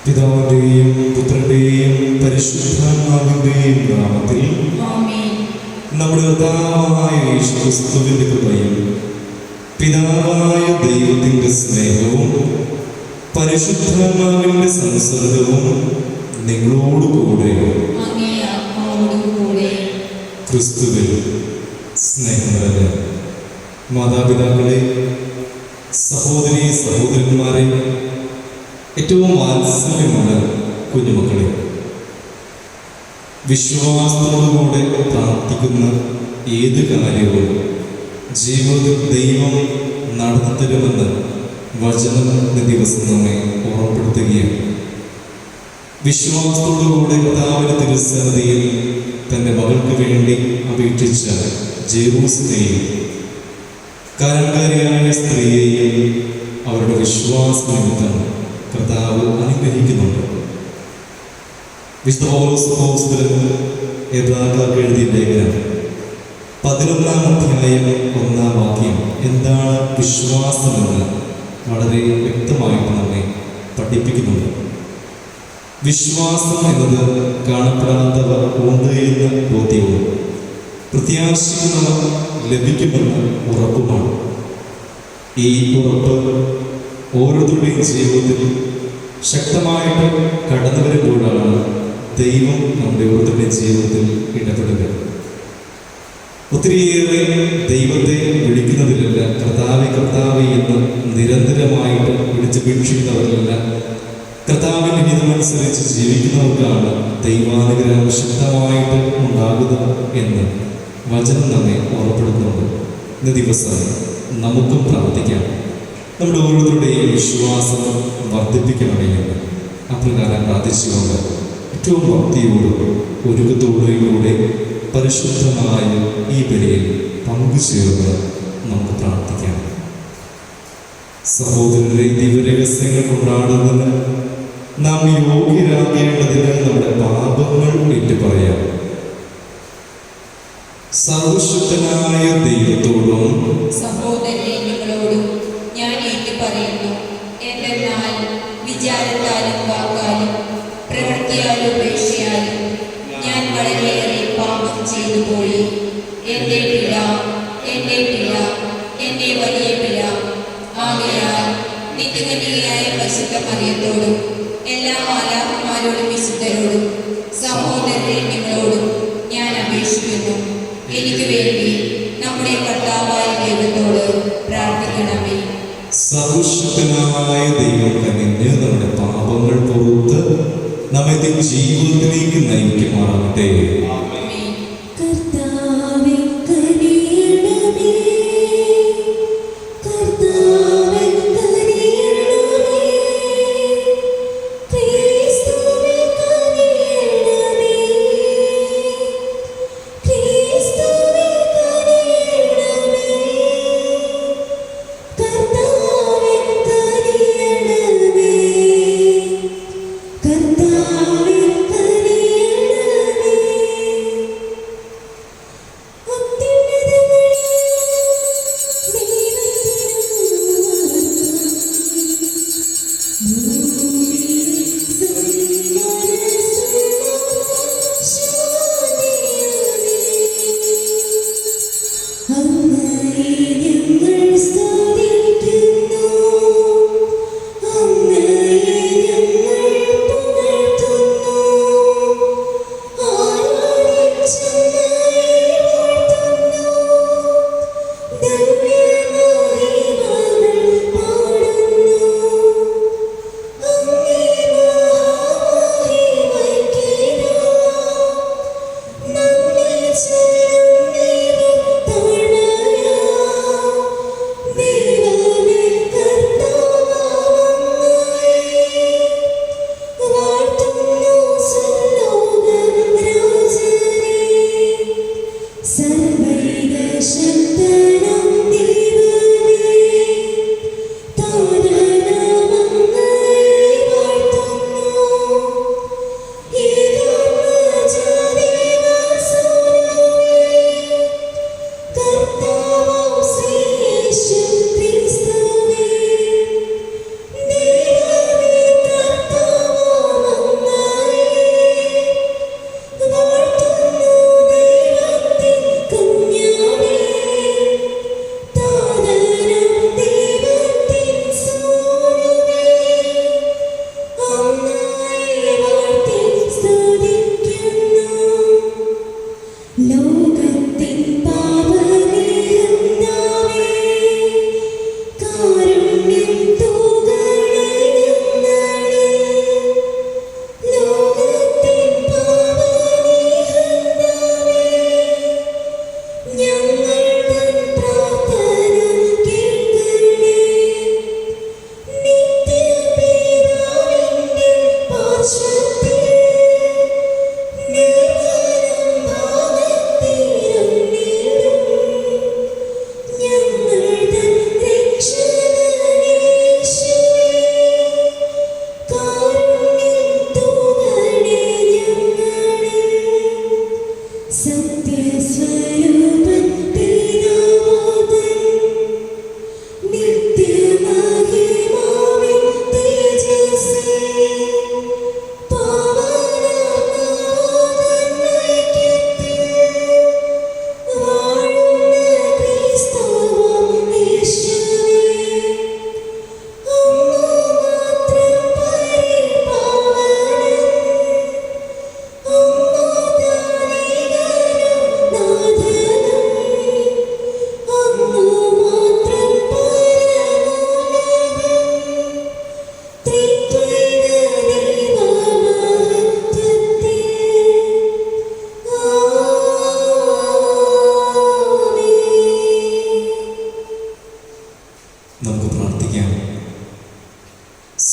പിതാവിന്റെയും പുത്രന്റെയും പരിശുദ്ധാത്മാവിന്റെയും നാമത്തിൽ നമ്മുടെ കർത്താവായ യേശുക്രിസ്തുവിന്റെ കൃപയും പിതാവായ ദൈവത്തിന്റെ സ്നേഹവും പരിശുദ്ധാത്മാവിന്റെ സംസർഗവും നിങ്ങളോടുകൂടെ ക്രിസ്തുവിൽ സ്നേഹം. മാതാപിതാക്കളെ, സഹോദരി സഹോദരന്മാരെ, ഏറ്റവും വാത്സല്യമുള്ള കുഞ്ഞുമക്കളെ, വിശ്വാസത്തോടുകൂടെ പ്രാർത്ഥിക്കുന്ന ഏത് കാര്യവും ജീവിതത്തിൽ ദൈവം നടത്തിത്തരുമെന്ന് വചനം ദിവസം നമ്മെ ഓർമ്മപ്പെടുത്തുകയാണ്. വിശ്വാസത്തോടുകൂടെ കർത്താവിന്റെ തിരുസന്നിധിയിൽ തൻ്റെ മകൾക്ക് വേണ്ടി അപേക്ഷിച്ച ജെറൂസലേയും കാരണക്കാരിയായ സ്ത്രീയെയും അവരുടെ വിശ്വാസ നിമിത്തം കർത്താവ് അനുഗ്രഹിക്കുന്നുണ്ട്. വിശുദ്ധ പൗലോസ് അപ്പോസ്തലൻ എബ്രായർക്ക് എഴുതിയ ലേഖനം 11-ാം അധ്യായം 1-ാം വാക്യം എന്താണ് വിശ്വാസമെന്ന് വളരെ വ്യക്തമായിട്ട് നമ്മെ പഠിപ്പിക്കുന്നുണ്ട്. വിശ്വാസം എന്നത് കാണപ്പെടാത്തവ ഉണ്ട് എന്ന ബോധ്യവും പ്രത്യാശിക്കുന്നവ ലഭിക്കുമെന്ന ഉറപ്പുമാണ്. ഈ ഉറപ്പ് ഓരോരുത്തരുടെയും ജീവിതത്തിൽ ശക്തമായിട്ട് കടന്നു വരുമ്പോഴാണ് ദൈവം നമ്മുടെ ഓരോരുത്തരുടെ ജീവിതത്തിൽ ഇടപെടുക. ഒത്തിരിയേറെ ദൈവത്തെ വിളിക്കുന്നതിലല്ല, കർത്താവെ കർത്താവെ എന്ന് നിരന്തരമായിട്ട് വിളിച്ചപേക്ഷിക്കുന്നവരിലല്ല, കർത്താവിൻ്റെ ഹിതമനുസരിച്ച് ജീവിക്കുന്നവർക്കാണ് ദൈവാനുഗ്രഹം ശക്തമായിട്ട് ഉണ്ടാകുന്നത് എന്ന് വചനം നമ്മെ ഓർമ്മപ്പെടുത്തുന്നുണ്ട്. ഇന്ന് ദിവസം നമുക്കും പ്രാർത്ഥിക്കാം, നമ്മുടെ ഓരോരുത്തരുടെയും വിശ്വാസം വർദ്ധിപ്പിക്കണമെന്ന്. അപ്രകാരം പ്രാർത്ഥിച്ചുകൊണ്ട് ഏറ്റവും ഭക്തിയോടും ഒരുക്കത്തോടുകൂടെ പരിശുദ്ധമായ ഈ ബലിയിൽ പങ്കുചേർന്ന് നമുക്ക് പ്രാർത്ഥിക്കാം. സഹോദരരെ, ദിവ്യരഹസ്യങ്ങൾ കൊണ്ടാടുന്നതിന് നാം യോഗ്യരാകേണ്ടതിന് നമ്മുടെ പാപങ്ങൾ ഏറ്റുപറയാം. സർവശക്തനായ ദൈവത്തോടും സഹോദരങ്ങളോടും ഞാൻ ഏറ്റുപറയുന്നു, എന്തെന്നാൽ വിചാരത്താലും വാക്കാലും പ്രവൃത്തിയാലും ഉപേക്ഷയാലും ഞാൻ വളരെയേറെ പാപം ചെയ്തു പോയി. എൻ്റെ പിഴ, എൻ്റെ പിഴ, എൻ്റെ വലിയ പിഴ. ആകയാൽ നിത്യകന്യകയായ പരിശുദ്ധ മറിയത്തോടും എല്ലാ മാലാഖമാരോടും വിശുദ്ധരോടും സഹോദരരെ നിങ്ങളോടും ഞാൻ അപേക്ഷിക്കുന്നു, എനിക്ക് വേണ്ടി നമ്മുടെ കർത്താവായ ദൈവത്തോട് പ്രാർത്ഥിക്കണമേ. സർവശക്തനായ ദൈവം തന്നെ നമ്മുടെ പാപങ്ങൾ പുറത്ത് നമ്മെ ജീവിതത്തിലേക്ക് നയിക്കുമാറാകട്ടെ.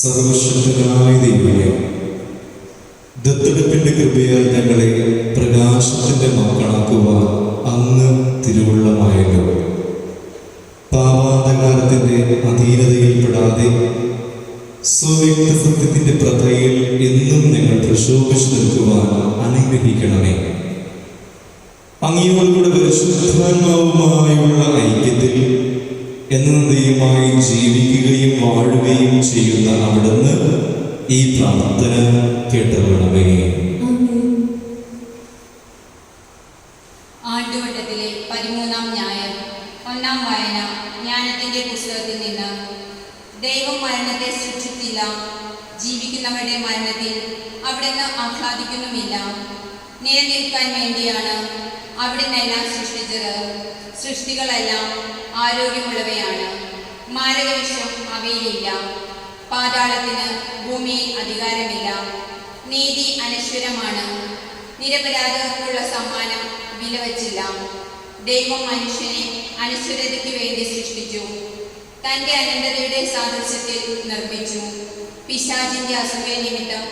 സർവശക്തനായ ദൈവമേ, ദത്തെടുപ്പിന്റെ കൃപയാൽ ഞങ്ങളെ പ്രകാശത്തിന്റെ മക്കളാക്കുവാൻ അങ്ങ് തിരുവുള്ളമായല്ലോ. പാപാന്തകാലത്തിന്റെ അധീനതയിൽപ്പെടാതെ സ്വവ്യക്ത സത്യത്തിന്റെ പ്രഭയിൽ എന്നും ഞങ്ങൾ പ്രശോഭിച്ചു നിൽക്കുവാൻ അനുഗ്രഹിക്കണമേ. അങ്ങയോടുകൂടെ പരിശുദ്ധാത്മാവുമായുള്ള ഐക്യത്തിൽ എന്നേയുമായി ജീവിക്കുകയും വാഴുകയും ചെയ്യുന്ന അവിടുന്ന് ഈ പ്രാർത്ഥന കേട്ടറിയണമേ. ആണ്ടുവട്ടത്തിലെ 13-ാം ഞായർ. 1-ാം വായന ജ്ഞാനത്തിന്റെ പുസ്തകത്തിൽ നിന്ന്. ദൈവം മരണത്തെ സൃഷ്ടിച്ചില്ല, ജീവിക്കുന്നവരുടെ മരണത്തിൽ അവിടുന്ന് ആഹ്ലാദിക്കുന്നുമില്ല. നിലനിൽക്കാൻ വേണ്ടിയാണ് അവിടുന്ന് എല്ലാം സൃഷ്ടിച്ചത്. സൃഷ്ടികളെല്ലാം ആരോഗ്യമുള്ളവയാണ്, മാരകവിഷം അവയിലില്ല. പാതാളത്തിന് ഭൂമിയിൽ അധികാരമില്ല. നീതി അനശ്വരമാണ്, നിരപരാധർക്കുള്ള സമ്മാനം വിലവച്ചില്ല. ദൈവം മനുഷ്യനെ അനശ്വരതയ്ക്ക് വേണ്ടി സൃഷ്ടിച്ചു, തൻ്റെ അനന്തതയുടെ സാദൃശ്യത്തിൽ നിർമ്മിച്ചു. പിശാചിന്റെ അസുഖ നിമിത്തം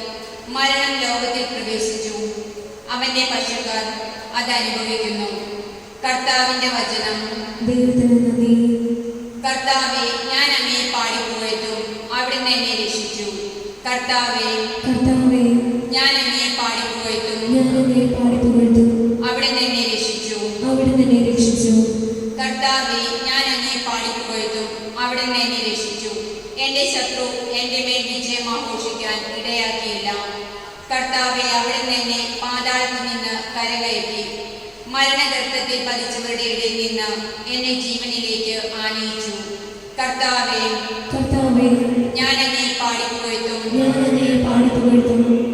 മരണം ലോകത്തിൽ പ്രവേശിച്ചു, അവന്റെ പക്ഷക്കാർ അതനുഭവിക്കുന്നു. കർത്താവിന്റെ വചനം. കർത്താവെ, ഞാൻ അങ്ങയെ പാടിപ്പോയതും അവിടുന്ന് എന്നെ രക്ഷിച്ചു. കർത്താവെ, ഞാൻ അങ്ങയെ പാടിപ്പോയതും അവിടുന്ന് എന്നെ രക്ഷിച്ചു. കർത്താവെ, ഞാൻ അങ്ങയെ പാടിപ്പോയതും അവിടുന്ന് എന്നെ രക്ഷിച്ചു. എന്റെ ശത്രു എന്റെ മേൽ വിജയം ആഘോഷിക്കാൻ ഇടയാക്കിയില്ല. കർത്താവെ, അവിടുന്ന് എന്നെ പാതാളത്തിൽ നിന്ന് കരകയറ്റി. മരണഗർത്തത്തിൽ പതിച്ചവരുടെ ഇടയിൽ നിന്ന് എന്നെ ജീവനിലേക്ക് ആനയിച്ചു. കർത്താവെ, ഞാൻ അങ്ങയെ പാടിപ്പോയതും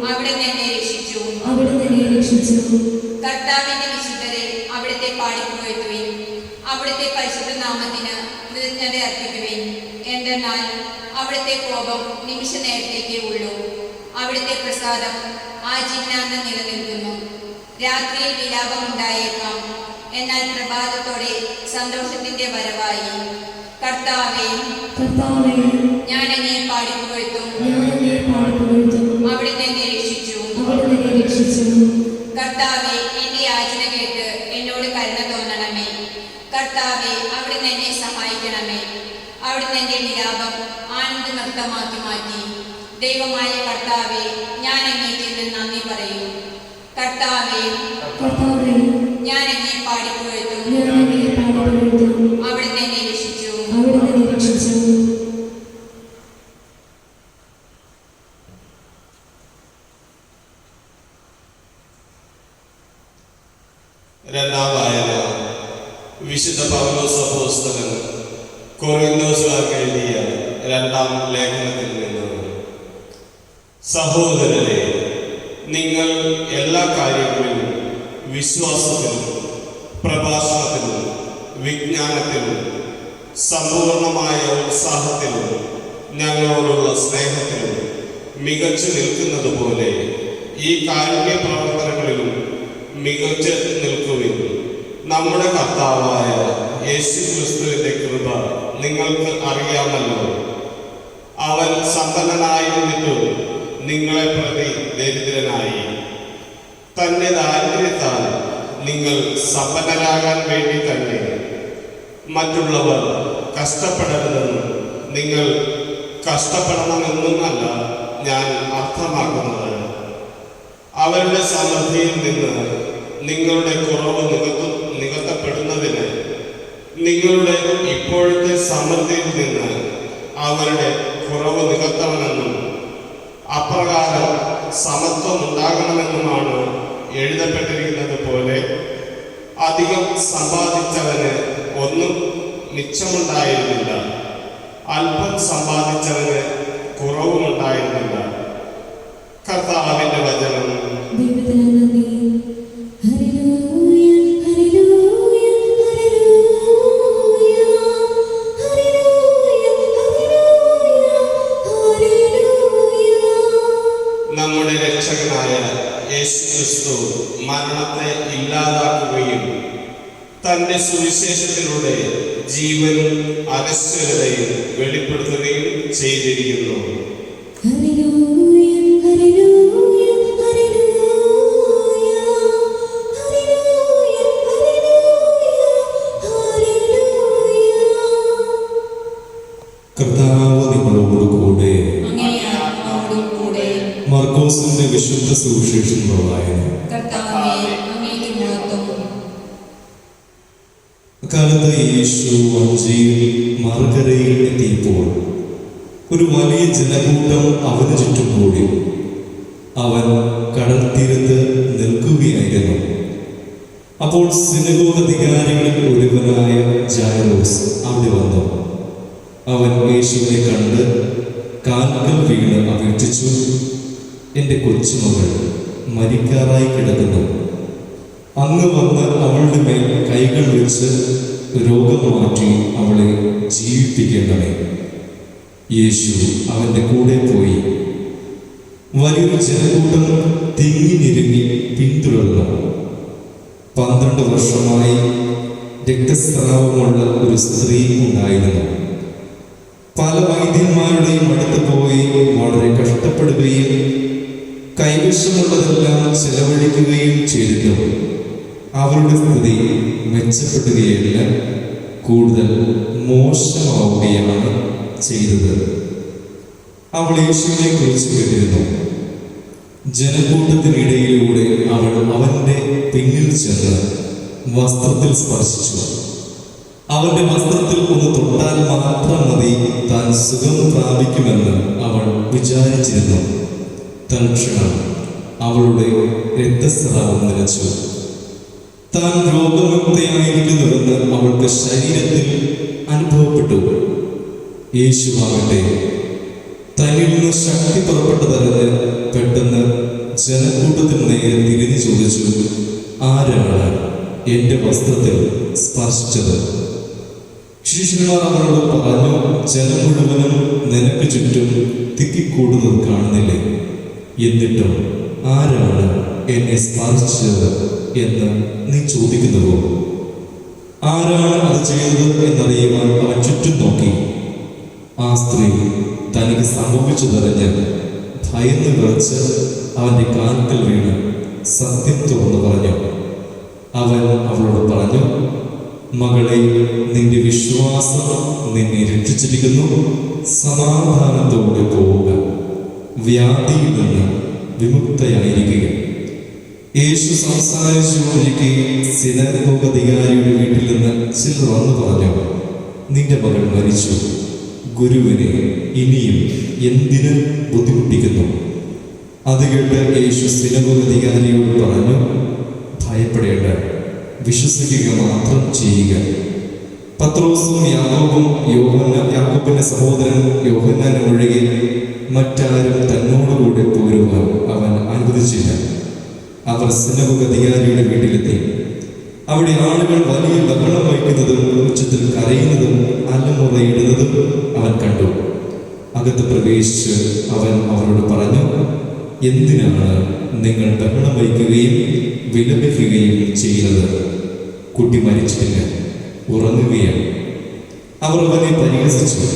അവിടുന്ന് എന്നെ രക്ഷിച്ചു. കർത്താവിന്റെ വിശുദ്ധരെ അവിടുത്തെ പാടിപ്പോയതുവിൻ. അവിടുത്തെ പരിശുദ്ധ നാമത്തിന് കൃതജ്ഞത അർപ്പിക്കുവിൻ. എന്തെന്നാൽ അവിടുത്തെ കോപം നിമിഷ നേരത്തേക്കേ ഉള്ളൂ, അവിടുത്തെ പ്രസാദം ആജീവനാന്തം നിലനിൽക്കുന്നു. രാത്രിയിൽ വിലാപമുണ്ടായേക്കാം, എന്നാൽ പ്രഭാതത്തോടെ സന്തോഷത്തിന്റെ വരവായി. കർത്താവെ, ഞാൻ അങ്ങയെ പാടിപ്പോയതും അവിടുന്ന് എന്നെ രക്ഷിച്ചു. കർത്താവെ, എന്റെ യാചന കേട്ട് എന്നോട് കരുണ തോന്നണമേ. കർത്താവെ, അവിടുന്ന് എന്നെ സഹായിക്കണമേ. അവിടുന്ന് എന്റെ വിലാപം ആനന്ദ നൃത്തമാക്കി മാറ്റി. ദൈവമായ കർത്താവെ, ഞാൻ അങ്ങേക്ക് നന്ദി പറയും. കർത്താവെ, ഞാൻ അങ്ങയെ പാടിപ്പോയതും അവിടുന്ന് എന്നെ രക്ഷിച്ചു. രണ്ടാം വായന വിശുദ്ധ പൗലോസ് അപ്പോസ്തലൻ കൊറിന്തോസുകാർക്ക് എഴുതിയ രണ്ടാം ലേഖനത്തിൽ നിന്ന്. സഹോദരരെ, നിങ്ങൾ എല്ലാ കാര്യങ്ങളിലും വിശ്വാസത്തിലും പ്രഭാഷണത്തിലും വിജ്ഞാനത്തിലും സമ്പൂർണമായ ഉത്സാഹത്തിലും ഞങ്ങളോടുള്ള സ്നേഹത്തിലും മികച്ചു നിൽക്കുന്നത് പോലെ ഈ കാരുണ്യ പ്രവർത്തനങ്ങളിലും മികച്ചു നിൽക്കുവിൻ. നമ്മുടെ കർത്താവായ യേശു ക്രിസ്തുവിന്റെ കൃപ നിങ്ങൾക്ക് അറിയാമല്ലോ. അവൻ സമ്പന്നനായിരുന്നിട്ടും നിങ്ങളെ പ്രതി ദരിദ്രനായി. തന്റെ ദാരിദ്ര്യത്താൽ നിങ്ങൾ സമ്പന്നരാകാൻ വേണ്ടി തന്നെ മറ്റുള്ളവർ കഷ്ടപ്പെടരുതെന്നും നിങ്ങൾ കഷ്ടപ്പെടണമെന്നുമല്ല ഞാൻ അർത്ഥമാക്കുന്നത്. അവരുടെ സമൃദ്ധിയിൽ നിന്ന് നിങ്ങളുടെ കുറവ് നികത്തപ്പെടുന്നതിന് നിങ്ങളുടെ ഇപ്പോഴത്തെ സമൃദ്ധിയിൽ നിന്ന് അവരുടെ കുറവ് നികത്തണമെന്നും അപ്രകാരം സമത്വം ഉണ്ടാകണമെന്നുമാണ് എഴുതപ്പെട്ടിരിക്കുന്നത് പോലെ. അധികം സമ്പാദിച്ചവന് ഒന്നും മിച്ചമുണ്ടായിരുന്നില്ല, അല്പം സമ്പാദിച്ചവന് കുറവുമുണ്ടായിരുന്നില്ല. കർത്താവിന്റെ വചനം. നമ്മുടെ രക്ഷകനായ യേശു ക്രിസ്തു മരണത്തെ ഇല്ലാതാക്കുകയും തന്റെ സുവിശേഷത്തിലൂടെ ജീവനും അനശ്വരതയും വെളിപ്പെടുത്തുകയും ചെയ്തിരിക്കുന്നു. സുവിശേഷത്തിലുള്ള വായന. കർത്താവേ, അങ്ങേക്ക് മഹത്വം. അക്കാലത്ത് യേശു വഞ്ചിയിൽ മറുകരയിൽ എത്തിയപ്പോൾ ഒരു വലിയ ജനകൂട്ടം അവന് ചുറ്റും കൂടി. അവൻ കടൽ തീരത്ത് നിൽക്കുകയായിരുന്നു. അപ്പോൾ സിനഗോഗ് അധികാരികളിൽ ഒരുവനായ ജായിറോസ് അവിടെ വന്നു. അവൻ യേശുവിനെ കണ്ട് കാൽക്കൽ വീണ് അപേക്ഷിച്ചു, എൻ്റെ കൊച്ചുമകൾ മരിക്കാറായി കിടക്കുന്നു. അങ്ങ് വന്ന് അവളുടെ മേൽ കൈകൾ വെച്ച് രോഗം മാറ്റി അവളെ ജീവിപ്പിക്കണമേ. യേശു അവൻ്റെ കൂടെ പോയി. വലിയൊരു ജനകൂട്ടം തിങ്ങി ഞെരുങ്ങി പിന്തുടർന്നു. 12 വർഷമായി രക്തസ്രാവമുള്ള ഒരു സ്ത്രീ ഉണ്ടായിരുന്നു. പല വൈദ്യന്മാരുടെയും അടുത്ത് പോയി വളരെ കഷ്ടപ്പെടുകയും കൈവശമുള്ളതെല്ലാം ചെലവഴിക്കുകയും ചെയ്തിട്ടും അവരുടെ സ്ഥിതി മെച്ചപ്പെടുകയല്ല, കൂടുതൽ മോശമാവുകയാണ് ചെയ്തത്. അവൾ യേശുവിനെ കുറിച്ച് കേട്ടിരുന്നു. ജനക്കൂട്ടത്തിനിടയിലൂടെ അവൾ അവന്റെ പിന്നിൽ ചെന്ന് വസ്ത്രത്തിൽ സ്പർശിച്ചു. അവന്റെ വസ്ത്രത്തിൽ ഒന്ന് തൊട്ടാൽ മാത്രം മതി താൻ സുഖം പ്രാപിക്കുമെന്ന് അവൾ വിചാരിച്ചിരുന്നു. തൽക്ഷണം അവളുടെ രക്തസ്രാവം നിലച്ചു. താൻ രോഗമുക്തയായിരിക്കുന്നുവെന്ന് അവൾക്ക് ശരീരത്തിൽ അനുഭവപ്പെട്ടു. യേശുവാകട്ടെ തന്നിൽ നിന്ന് ശക്തി പുറപ്പെട്ടതറിഞ്ഞ് പെട്ടെന്ന് ജനക്കൂട്ടത്തിന് നേരെ തിരിഞ്ഞു ചോദിച്ചു, ആരാണ് എൻ്റെ വസ്ത്രത്തിൽ സ്പർശിച്ചത്? ശിഷ്യന്മാർ അവരോട് പറഞ്ഞു, ജനം മുഴുവനും നിനക്ക് ചുറ്റും തിക്കിക്കൂടുന്നത് കാണുന്നില്ലേ? എന്നിട്ടും ആരാണ് എന്നെ സ്പർശിച്ചത് എന്ന് നീ ചോദിക്കുന്നുവോ? ആരാണ് അത് ചെയ്തത് എന്നറിയുവാൻ അവൻ ചുറ്റും നോക്കി. ആ സ്ത്രീ തനിക്ക് സംഭവിച്ചതറിഞ്ഞ് ഭയന്ന് വിറച്ച് അവന്റെ കാൽക്കൽ വീണ് സത്യം തുറന്നു പറഞ്ഞു. അവൻ അവളോട് പറഞ്ഞു, മകളെ, നിന്റെ വിശ്വാസം നിന്നെ രക്ഷിച്ചിരിക്കുന്നു. സമാധാനത്തോടെ പോവുക, വ്യാധിയിൽ നിന്ന് വിമുക്തയായിരിക്കുക. യേശു സംസാരിച്ചുകൊണ്ടിരിക്കെ സിനഗോഗ് അധികാരിയുടെ വീട്ടിൽ നിന്ന് ചിലർ വന്നു പറഞ്ഞു, നിന്റെ മകൾ മരിച്ചു. ഗുരുവിനെ ഇനിയും എന്തിന് ബുദ്ധിമുട്ടിക്കുന്നു? അത് കേട്ട് യേശു സിനഗോഗ് അധികാരിയോട് പറഞ്ഞു, ഭയപ്പെടേണ്ട, വിശ്വസിക്കുക മാത്രം ചെയ്യുക. പത്രോസും യാക്കോബും യാക്കോബിന്റെ സഹോദരൻ യോഹന്നാനും ഒഴികെ മറ്റാരും തന്നോടുകൂടെ പോരുവാൻ അവൻ അനുവദിച്ചില്ല. അവർ സിനഗോഗ് അധികാരിയുടെ വീട്ടിലെത്തി. അവിടെ ആളുകൾ വലിയ ബഹളം വയ്ക്കുന്നതും ഉച്ചത്തിൽ കരയുന്നതും അലമുറയിടുന്നതും അവൻ കണ്ടു. അകത്ത് പ്രവേശിച്ച് അവൻ അവരോട് പറഞ്ഞു, എന്തിനാണ് നിങ്ങൾ ബഹളം വയ്ക്കുകയും വിലപിക്കുകയും ചെയ്യുന്നത്? കുട്ടി മരിച്ചിട്ടില്ല, ഉറങ്ങുകയാണ്. അവർ അവനെ പരിഹസിച്ചു.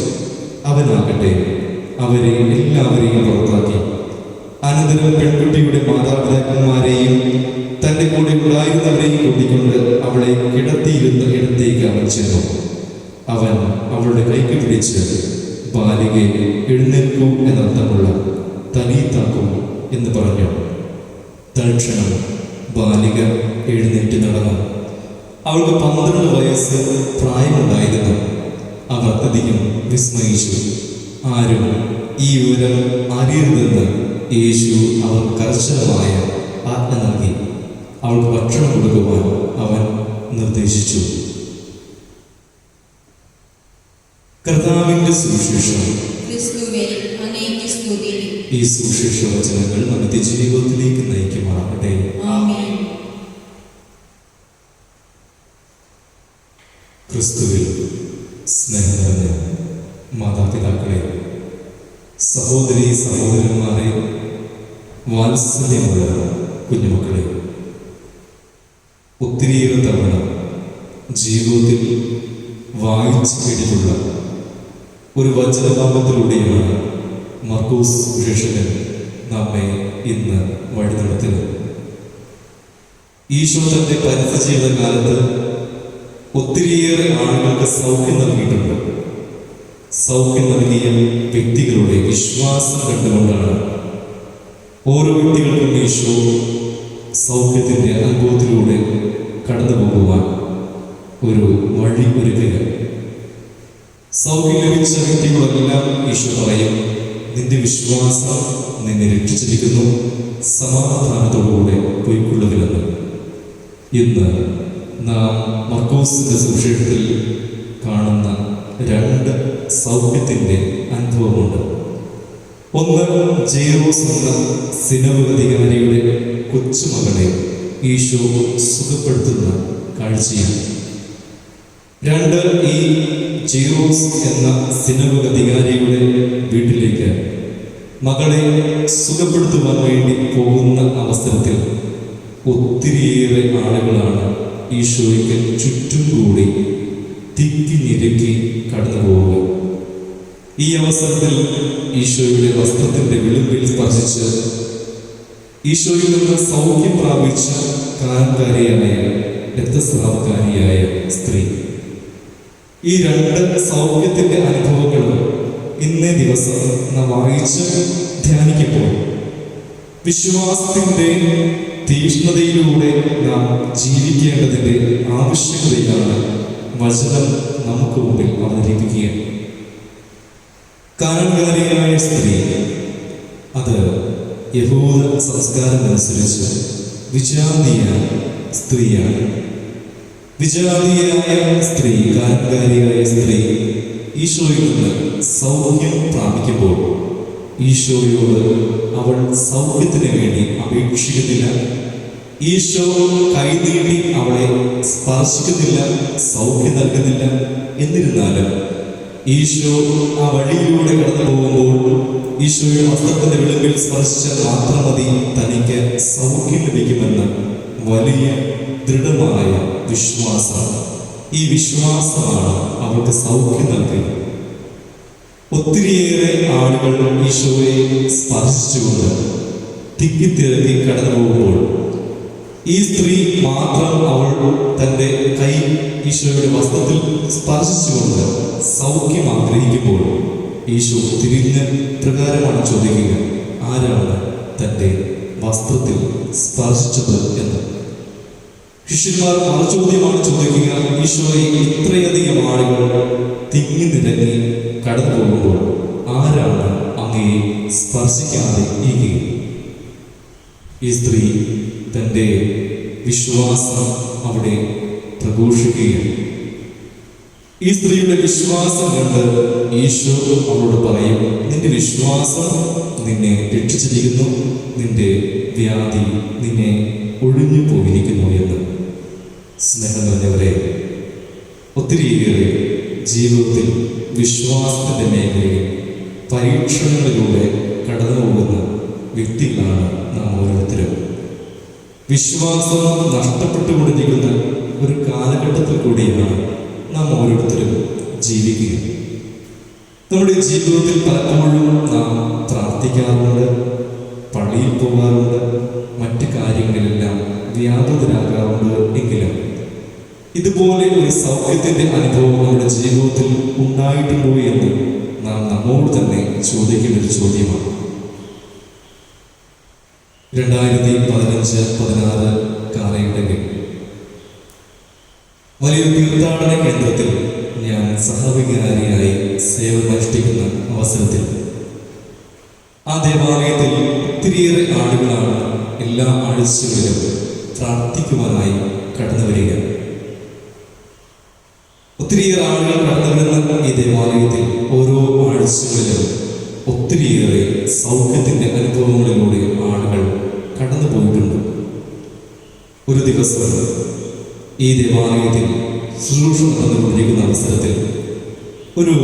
അവനാകട്ടെ അവരെ എല്ലാവരെയും പുറത്താക്കി. അനന്തരം പെൺകുട്ടിയുടെ മാതാപിതാക്കന്മാരെയും തൻ്റെ കൂടെ ഉണ്ടായിരുന്നവരെയും കൂട്ടിക്കൊണ്ട് അവളെ കിടത്തിയിരുന്ന ഇടത്തേക്ക് അവൻ ചെന്നു. അവൻ അവളുടെ കൈക്ക് പിടിച്ച്, ബാലികയെ എഴുന്നേൽക്കൂ എന്നർത്ഥമുള്ള തലീത്താക്കും എന്ന് പറഞ്ഞു. തൽക്ഷണം ബാലിക എഴുന്നേറ്റ് നടന്നു. അവൾക്ക് 12 വയസ്സ് പ്രായമുണ്ടായിരുന്നു. അവർ അത്യധികം വിസ്മയിച്ചു. ആരും ഈ വിവരം അറിയരുതെന്ന് യേശു അവർ കർശനമായ ആജ്ഞ നൽകി. അവൾക്ക് ഭക്ഷണം കൊടുക്കുവാൻ അവൻ നിർദ്ദേശിച്ചു. കർത്താവിന്റെ സുവിശേഷം. ക്രിസ്തുവേ, അങ്ങേക്ക് സ്തുതി. ഈ സുവിശേഷ വചനങ്ങൾ നമ്മുടെ ജീവിതത്തിലേക്ക് നയിക്കുമാറാകട്ടെ. ആമേൻ. ക്രിസ്തുവിൽ സ്നേഹം നിറഞ്ഞ മാതാപിതാക്കളെ, സഹോദരി സഹോദരന്മാരെ, വാത്സല്യമുള്ള കുഞ്ഞുമക്കളെ, ഒത്തിരിയേറെ തവണ ജീവിതത്തിൽ വായിച്ചു കേട്ടിട്ടുള്ള ഒരു വചനഭാഗത്തിലൂടെയാണ് മർക്കോസ് സുവിശേഷകൻ നമ്മെ ഇന്ന് വഴി നടത്തുന്നത്. ഈശോ തന്റെ പരസ്യ ജീവിത കാലത്ത് ഒത്തിരിയേറെ ആളുകൾക്ക് സൗഖ്യം നൽകിയിട്ടുണ്ട്. സൗഖ്യം നൽകിയ വ്യക്തികളുടെ വിശ്വാസം കണ്ടുകൊണ്ടാണ് ഓരോ വ്യക്തികൾക്കും ഈശോ സൗഖ്യത്തിൻ്റെ അനുഭവത്തിലൂടെ കടന്നു പോകുവാൻ ഒരു വഴി ഒരുക്കുക. സൗഖ്യം ലഭിച്ച വ്യക്തികളെല്ലാം ഈശോ പറയും, നിന്റെ വിശ്വാസം നിന്നെ രക്ഷിച്ചിരിക്കുന്നു, സമാധാനത്തോടുകൂടെ പോയിക്കൊള്ളുകയെന്ന്. ഇന്ന് നാം മർക്കോസിന്റെ സുവിശേഷത്തിൽ കാണുന്ന രണ്ട് സൗഖ്യത്തിൻ്റെ അനുഭവമുണ്ട്. ഒന്ന്, ജെയ്റോസ് എന്ന സിനഗോഗധികാരിയുടെ കൊച്ചുമകളെ ഈശോ സുഖപ്പെടുത്തുന്ന കാഴ്ചയാണ്. രണ്ട്, ഈ ജെയ്റോസ് എന്ന സിനഗോഗധികാരിയുടെ വീട്ടിലേക്ക് മകളെ സുഖപ്പെടുത്തുവാൻ വേണ്ടി പോകുന്ന അവസരത്തിൽ ഒത്തിരിയേറെ ആളുകളാണ് ഈശോയ്ക്ക് ചുറ്റും കൂടി തിക്കി ഞെരുക്കി കടന്നു പോവുക. ഈ അവസരത്തിൽ ഈശോയുടെ വസ്ത്രത്തിന്റെ വിളിമ്പിൽ സ്പർശിച്ച് ഈശോയിൽ നിന്ന് സൗഖ്യം പ്രാപിച്ച കാനൻകാരിയായ രക്തസ്രാവക്കാരിയായ സ്ത്രീ. ഈ രണ്ട് സൗഖ്യത്തിന്റെ അനുഭവങ്ങളും ഇന്നേ ദിവസം നാം വായിച്ച് ധ്യാനിക്കുമ്പോൾ വിശ്വാസത്തിന്റെ തീക്ഷ്ണതയിലൂടെ നാം ജീവിക്കേണ്ടതിൻ്റെ ആവശ്യകതയാണ് വചനം നമുക്ക് മുമ്പിൽ അവതരിപ്പിക്കുക. കാനൻകാരിയായ സ്ത്രീ അത് യഹൂദ സംസ്കാരമനുസരിച്ച് വിജാതീയ സ്ത്രീയാണ്. വിജാതീയായ സ്ത്രീ, കാനൻകാരിയായ സ്ത്രീ ഈശോയിൽ നിന്ന് സൗഖ്യം പ്രാപിക്കുമ്പോൾ ഈശോയോട് അവൾ സൗഖ്യത്തിന് വേണ്ടി അപേക്ഷിക്കുന്നില്ല. ഈശോ കൈനീട്ടി അവളെ സ്പർശിക്കുന്നില്ല, സൗഖ്യം നൽകുന്നില്ല. എന്നിരുന്നാലും ഈശോ ആ വഴിയിലൂടെ കടന്നു പോകുമ്പോൾ ഈശോയുടെ വസ്ത്രത്തിന്റെ വിളിമ്പിൽ സ്പർശിച്ചാൽ മാത്രം മതി തനിക്ക് സൗഖ്യം ലഭിക്കുമെന്ന് വലിയ ദൃഢമായ വിശ്വാസമാണ്. ഈ വിശ്വാസമാണ് അവൾക്ക് സൗഖ്യം നൽകുന്നത്. ഒത്തിരിയേറെ ആളുകൾ ഈശോയെ സ്പർശിച്ചുകൊണ്ട് തിക്കിത്തിരക്കി കടന്നു പോകുമ്പോൾ ഈ സ്ത്രീ മാത്രം അവൾ തൻ്റെ കൈ ഈശോയുടെ വസ്ത്രത്തിൽ സ്പർശിച്ചുകൊണ്ട് സൗഖ്യം ആഗ്രഹിക്കുമ്പോൾ ഈശോ തിരിഞ്ഞ് പ്രകാരമാണ് ചോദിക്കുക, ആരാണ് തൻ്റെ വസ്ത്രത്തിൽ സ്പർശിച്ചത് എന്ന്. ശിഷ്യന്മാർ മറുചോദ്യമാണ് ചോദിക്കുക, ഈശോയെ ഇത്രയധികം ആളുകൾ തിങ്ങി നിരങ്ങി കടന്നു പോകുമ്പോൾ ആരാണ് അങ്ങയെ സ്പർശിക്കാതെ ഇരിക്കുക? ഈ സ്ത്രീ തൻ്റെ വിശ്വാസം അവിടെ പ്രഘോഷിക്കുകയാണ്. ഈ സ്ത്രീയുടെ വിശ്വാസം കണ്ട് ഈശോ അവളോട് പറയും, നിന്റെ വിശ്വാസം നിന്നെ രക്ഷിച്ചിരിക്കുന്നു, നിന്റെ വ്യാധി നിന്നെ ഒഴിഞ്ഞു പോയിരിക്കുന്നു എന്ന്. സ്നേഹം നിറഞ്ഞവരെ, ഒത്തിരിയേറെ ജീവിതത്തിൽ വിശ്വാസത്തിൻ്റെ മേഖലയിൽ പരീക്ഷണങ്ങളിലൂടെ കടന്നു പോകുന്ന വ്യക്തികളാണ് നാം ഓരോരുത്തരും. വിശ്വാസം നഷ്ടപ്പെട്ടുകൊണ്ടിരിക്കുന്ന ഒരു കാലഘട്ടത്തിൽ കൂടിയാണ് നാം ഓരോരുത്തരും ജീവിക്കുക. നമ്മുടെ ജീവിതത്തിൽ പലപ്പോഴും നാം പ്രാർത്ഥിക്കാറുണ്ട്, പള്ളിയിൽ പോകാറുണ്ട്, മറ്റു കാര്യങ്ങളിലെല്ലാം വ്യാപൃതരാകാറുണ്ട്. എങ്കിലും ഇതുപോലെ ഒരു സൗഖ്യത്തിൻ്റെ അനുഭവം നമ്മുടെ ജീവിതത്തിൽ ഉണ്ടായിട്ടുണ്ടോ എന്ന് നാം നമ്മോട് തന്നെ ചോദിക്കേണ്ട ഒരു ചോദ്യമാണ്. 2015-16 കാലഘട്ടത്തിൽ വലിയൊരു തീർത്ഥാടന കേന്ദ്രത്തിൽ ഞാൻ സഹവികാരിയായി സേവനമനുഷ്ഠിക്കുന്ന അവസരത്തിൽ ആ ദേവാലയത്തിൽ ഒത്തിരിയേറെ ആളുകളാണ് എല്ലാ ആഴ്ചകളിലും പ്രാർത്ഥിക്കുവാനായി കടന്നു വരിക. ഒത്തിരിയേറെ ആളുകൾ കടന്നു വരുന്ന ഈ ദേവാലയത്തിൽ ഓരോ ആഴ്ചകളിലും ഒത്തിരിയേറെ സൗഖ്യത്തിൻ്റെ അനുഭവങ്ങളിലൂടെ ആളുകൾ കടന്നു പോയിട്ടുണ്ട്. ഒരു ദിവസം ഈ ദേവാലയത്തിൽ ശുശ്രൂഷ നടന്നുകൊണ്ടിരിക്കുന്ന അവസരത്തിൽ ഒരു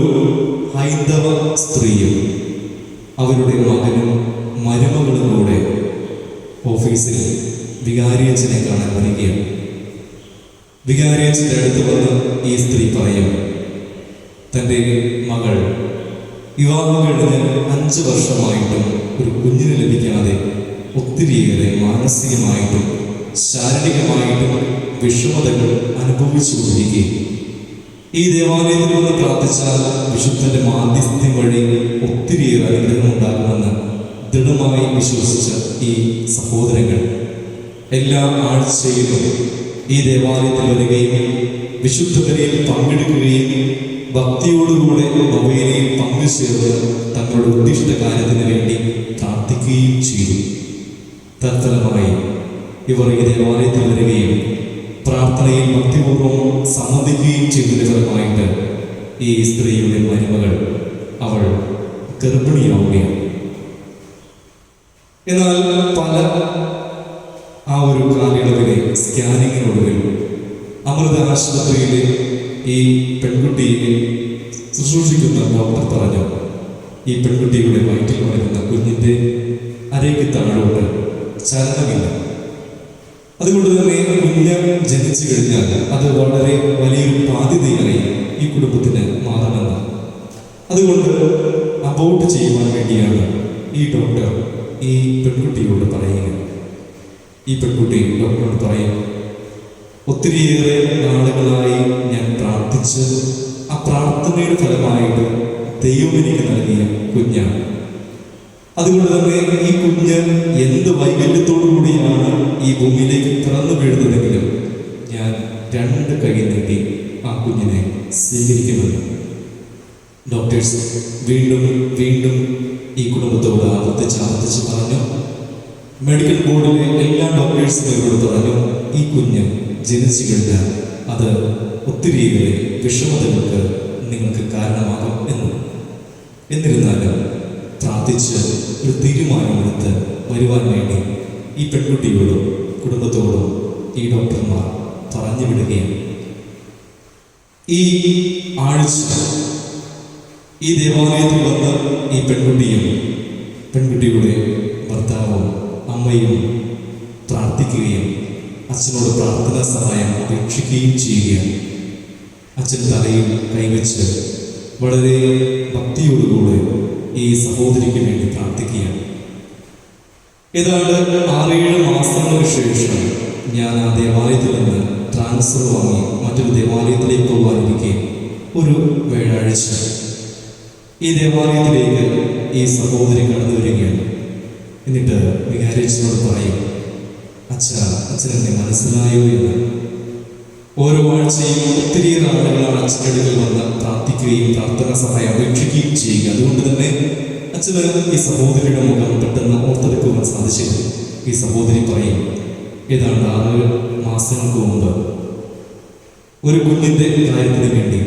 ഹൈന്ദവ സ്ത്രീയും അവരുടെ മകനും മരുമകളും കൂടെ ഓഫീസിൽ വികാരിയച്ഛനെ കാണാൻ വരികയാണ്. വികാരിയച്ഛൻ്റെ അടുത്ത് വന്ന് ഈ സ്ത്രീ പറയും, തൻ്റെ മകൾ വിവാഹം കഴിഞ്ഞ് 5 വർഷമായിട്ടും ഒരു കുഞ്ഞിന് ലഭിക്കാതെ ഒത്തിരിയേറെ മാനസികമായിട്ടും ശാരീരികമായിട്ടും വിഷമതകൾ അനുഭവിച്ചുകൊണ്ടിരിക്കുകയും ഈ ദേവാലയത്തിൽ വന്ന് പ്രാർത്ഥിച്ചാൽ വിശുദ്ധന്റെ മാധ്യസ്ഥ്യം വഴി ഒത്തിരിയേറെ അനുഗ്രഹം ഉണ്ടാകുമെന്ന് ദൃഢമായി വിശ്വസിച്ച ഈ സഹോദരങ്ങൾ എല്ലാ ആഴ്ചയിലും ഈ ദേവാലയത്തിൽ വരികയും വിശുദ്ധ ബലിയിൽ പങ്കെടുക്കുകയും ഭക്തിയോടുകൂടെ നൊവേനയിൽ പങ്കുചേർന്ന് തങ്ങളുടെ ഉദ്ദിഷ്ട കാര്യത്തിന് വേണ്ടി പ്രാർത്ഥിക്കുകയും ചെയ്തു. തൽഫലമായി ഇവർ ഈ ദേവാലയത്തിൽ വരികയും പ്രാർത്ഥനയിൽ ഭക്തിപൂർവ്വം സംബന്ധിക്കുകയും ചെയ്തതിന് ഫലമായിട്ട് ഈ സ്ത്രീയുടെ മരുമകൾ അവൾ ഗർഭിണിയാവുകയാണ്. എന്നാൽ പല ആ ഒരു കാലയളവിലെ സ്കാനിങ്ങിനൊടുവിൽ അമൃത ആശുപത്രിയിലെ ഈ പെൺകുട്ടിയെ ശുശ്രൂഷിക്കുന്ന ഡോക്ടർ പറഞ്ഞു, ഈ പെൺകുട്ടിയുടെ വയറ്റിൽ വളരുന്ന കുഞ്ഞിൻ്റെ അരയ്ക്ക് താഴോട്ട് ചലനമില്ല. അതുകൊണ്ട് തന്നെ കുഞ്ഞ് ജനിച്ചു കഴിഞ്ഞാൽ അത് വളരെ വലിയൊരു ബാധ്യതയായി ഈ കുടുംബത്തിന് മാറുമെന്ന്. അതുകൊണ്ട് അബോർട്ട് ചെയ്യുവാൻ വേണ്ടിയാണ് ഈ ഡോക്ടർ ഈ പെൺകുട്ടിയോട് പറയുക. ഈ പെൺകുട്ടി ഡോക്ടറോട് പറയും, ഒത്തിരിയേറെ നാളുകളായി ഞാൻ പ്രാർത്ഥിച്ച് ആ പ്രാർത്ഥനയുടെ ഫലമായിട്ട് ദൈവം എനിക്ക് നൽകിയ കുഞ്ഞാണ്. അതുകൊണ്ട് തന്നെ ഈ കുഞ്ഞ് എന്ത് വൈകല്യത്തോടു കൂടിയാണ് ഈ ഭൂമിയിലേക്ക് പിറന്നു വീഴുന്നതെങ്കിലും ഞാൻ 2 കൈ നീട്ടി ആ കുഞ്ഞിനെ സ്വീകരിക്കുമെന്ന് ഡോക്ടേഴ്സ് വീണ്ടും വീണ്ടും ഈ കുടുംബത്തോട് ആവർത്തിച്ച് പറഞ്ഞു. മെഡിക്കൽ ബോർഡിലെ എല്ലാ ഡോക്ടേഴ്സും ഇവരോട് പറഞ്ഞു, ഈ കുഞ്ഞ് ജനിച്ചു കഴിഞ്ഞാൽ അത് ഒത്തിരിയേറെ വിഷമതകൾക്ക് നിങ്ങൾക്ക് കാരണമാകും എന്ന്. എന്നിരുന്നാലും പ്രാർത്ഥിച്ച് ഒരു തീരുമാനമെടുത്ത് വരുവാൻ വേണ്ടി ഈ പെൺകുട്ടിയോടും കുടുംബത്തോടും ഈ ഡോക്ടർമാർ പറഞ്ഞു വിടുകയാണ്. ഈ ആഴ്ച ഈ ദേവാലയത്തിൽ വന്ന് ഈ പെൺകുട്ടിയും പെൺകുട്ടിയുടെ ഭർത്താവും അമ്മയും പ്രാർത്ഥിക്കുകയും അച്ഛനോട് പ്രാർത്ഥനാ സഹായം അപേക്ഷിക്കുകയും ചെയ്യുകയാണ്. അച്ഛൻ തലയിൽ കൈവച്ച് വളരെ ഭക്തിയോടുകൂടെ ഈ സഹോദരിക്ക് വേണ്ടി പ്രാർത്ഥിക്കുകയാണ്. ഏതാണ്ട് 6-7 മാസങ്ങൾക്ക് ശേഷം ഞാൻ ആ ദേവാലയത്തിൽ നിന്ന് ട്രാൻസ്ഫർ വാങ്ങി മറ്റൊരു ദേവാലയത്തിലേക്ക് പോകാനിരിക്കെ ഒരു വ്യാഴാഴ്ച ഈ ദേവാലയത്തിലേക്ക് ഈ സഹോദരി കടന്നു വരികയാണ്. എന്നിട്ട് വികാരിയച്ഛനോട് പറയും, അച്ഛനെന്നെ മനസ്സിലായോ എന്ന്. ഓരോ ആഴ്ചയും ഒത്തിരിയേറെ ആളുകളാണ് അച്ഛനടുക്കൽ വന്ന് പ്രാർത്ഥിക്കുകയും പ്രാർത്ഥന സഹായം അപേക്ഷിക്കുകയും ചെയ്യുക. അതുകൊണ്ട് തന്നെ അച്ഛന് ഈ സഹോദരിയുടെ മുഖം പെട്ടെന്ന് ഓർത്തെടുക്കുവാൻ സാധിച്ചില്ല. ഈ സഹോദരി പറയും, ഏതാണ്ട് 6 മാസങ്ങൾക്ക് മുമ്പ് ഒരു കുഞ്ഞിൻ്റെ കാര്യത്തിന് വേണ്ടി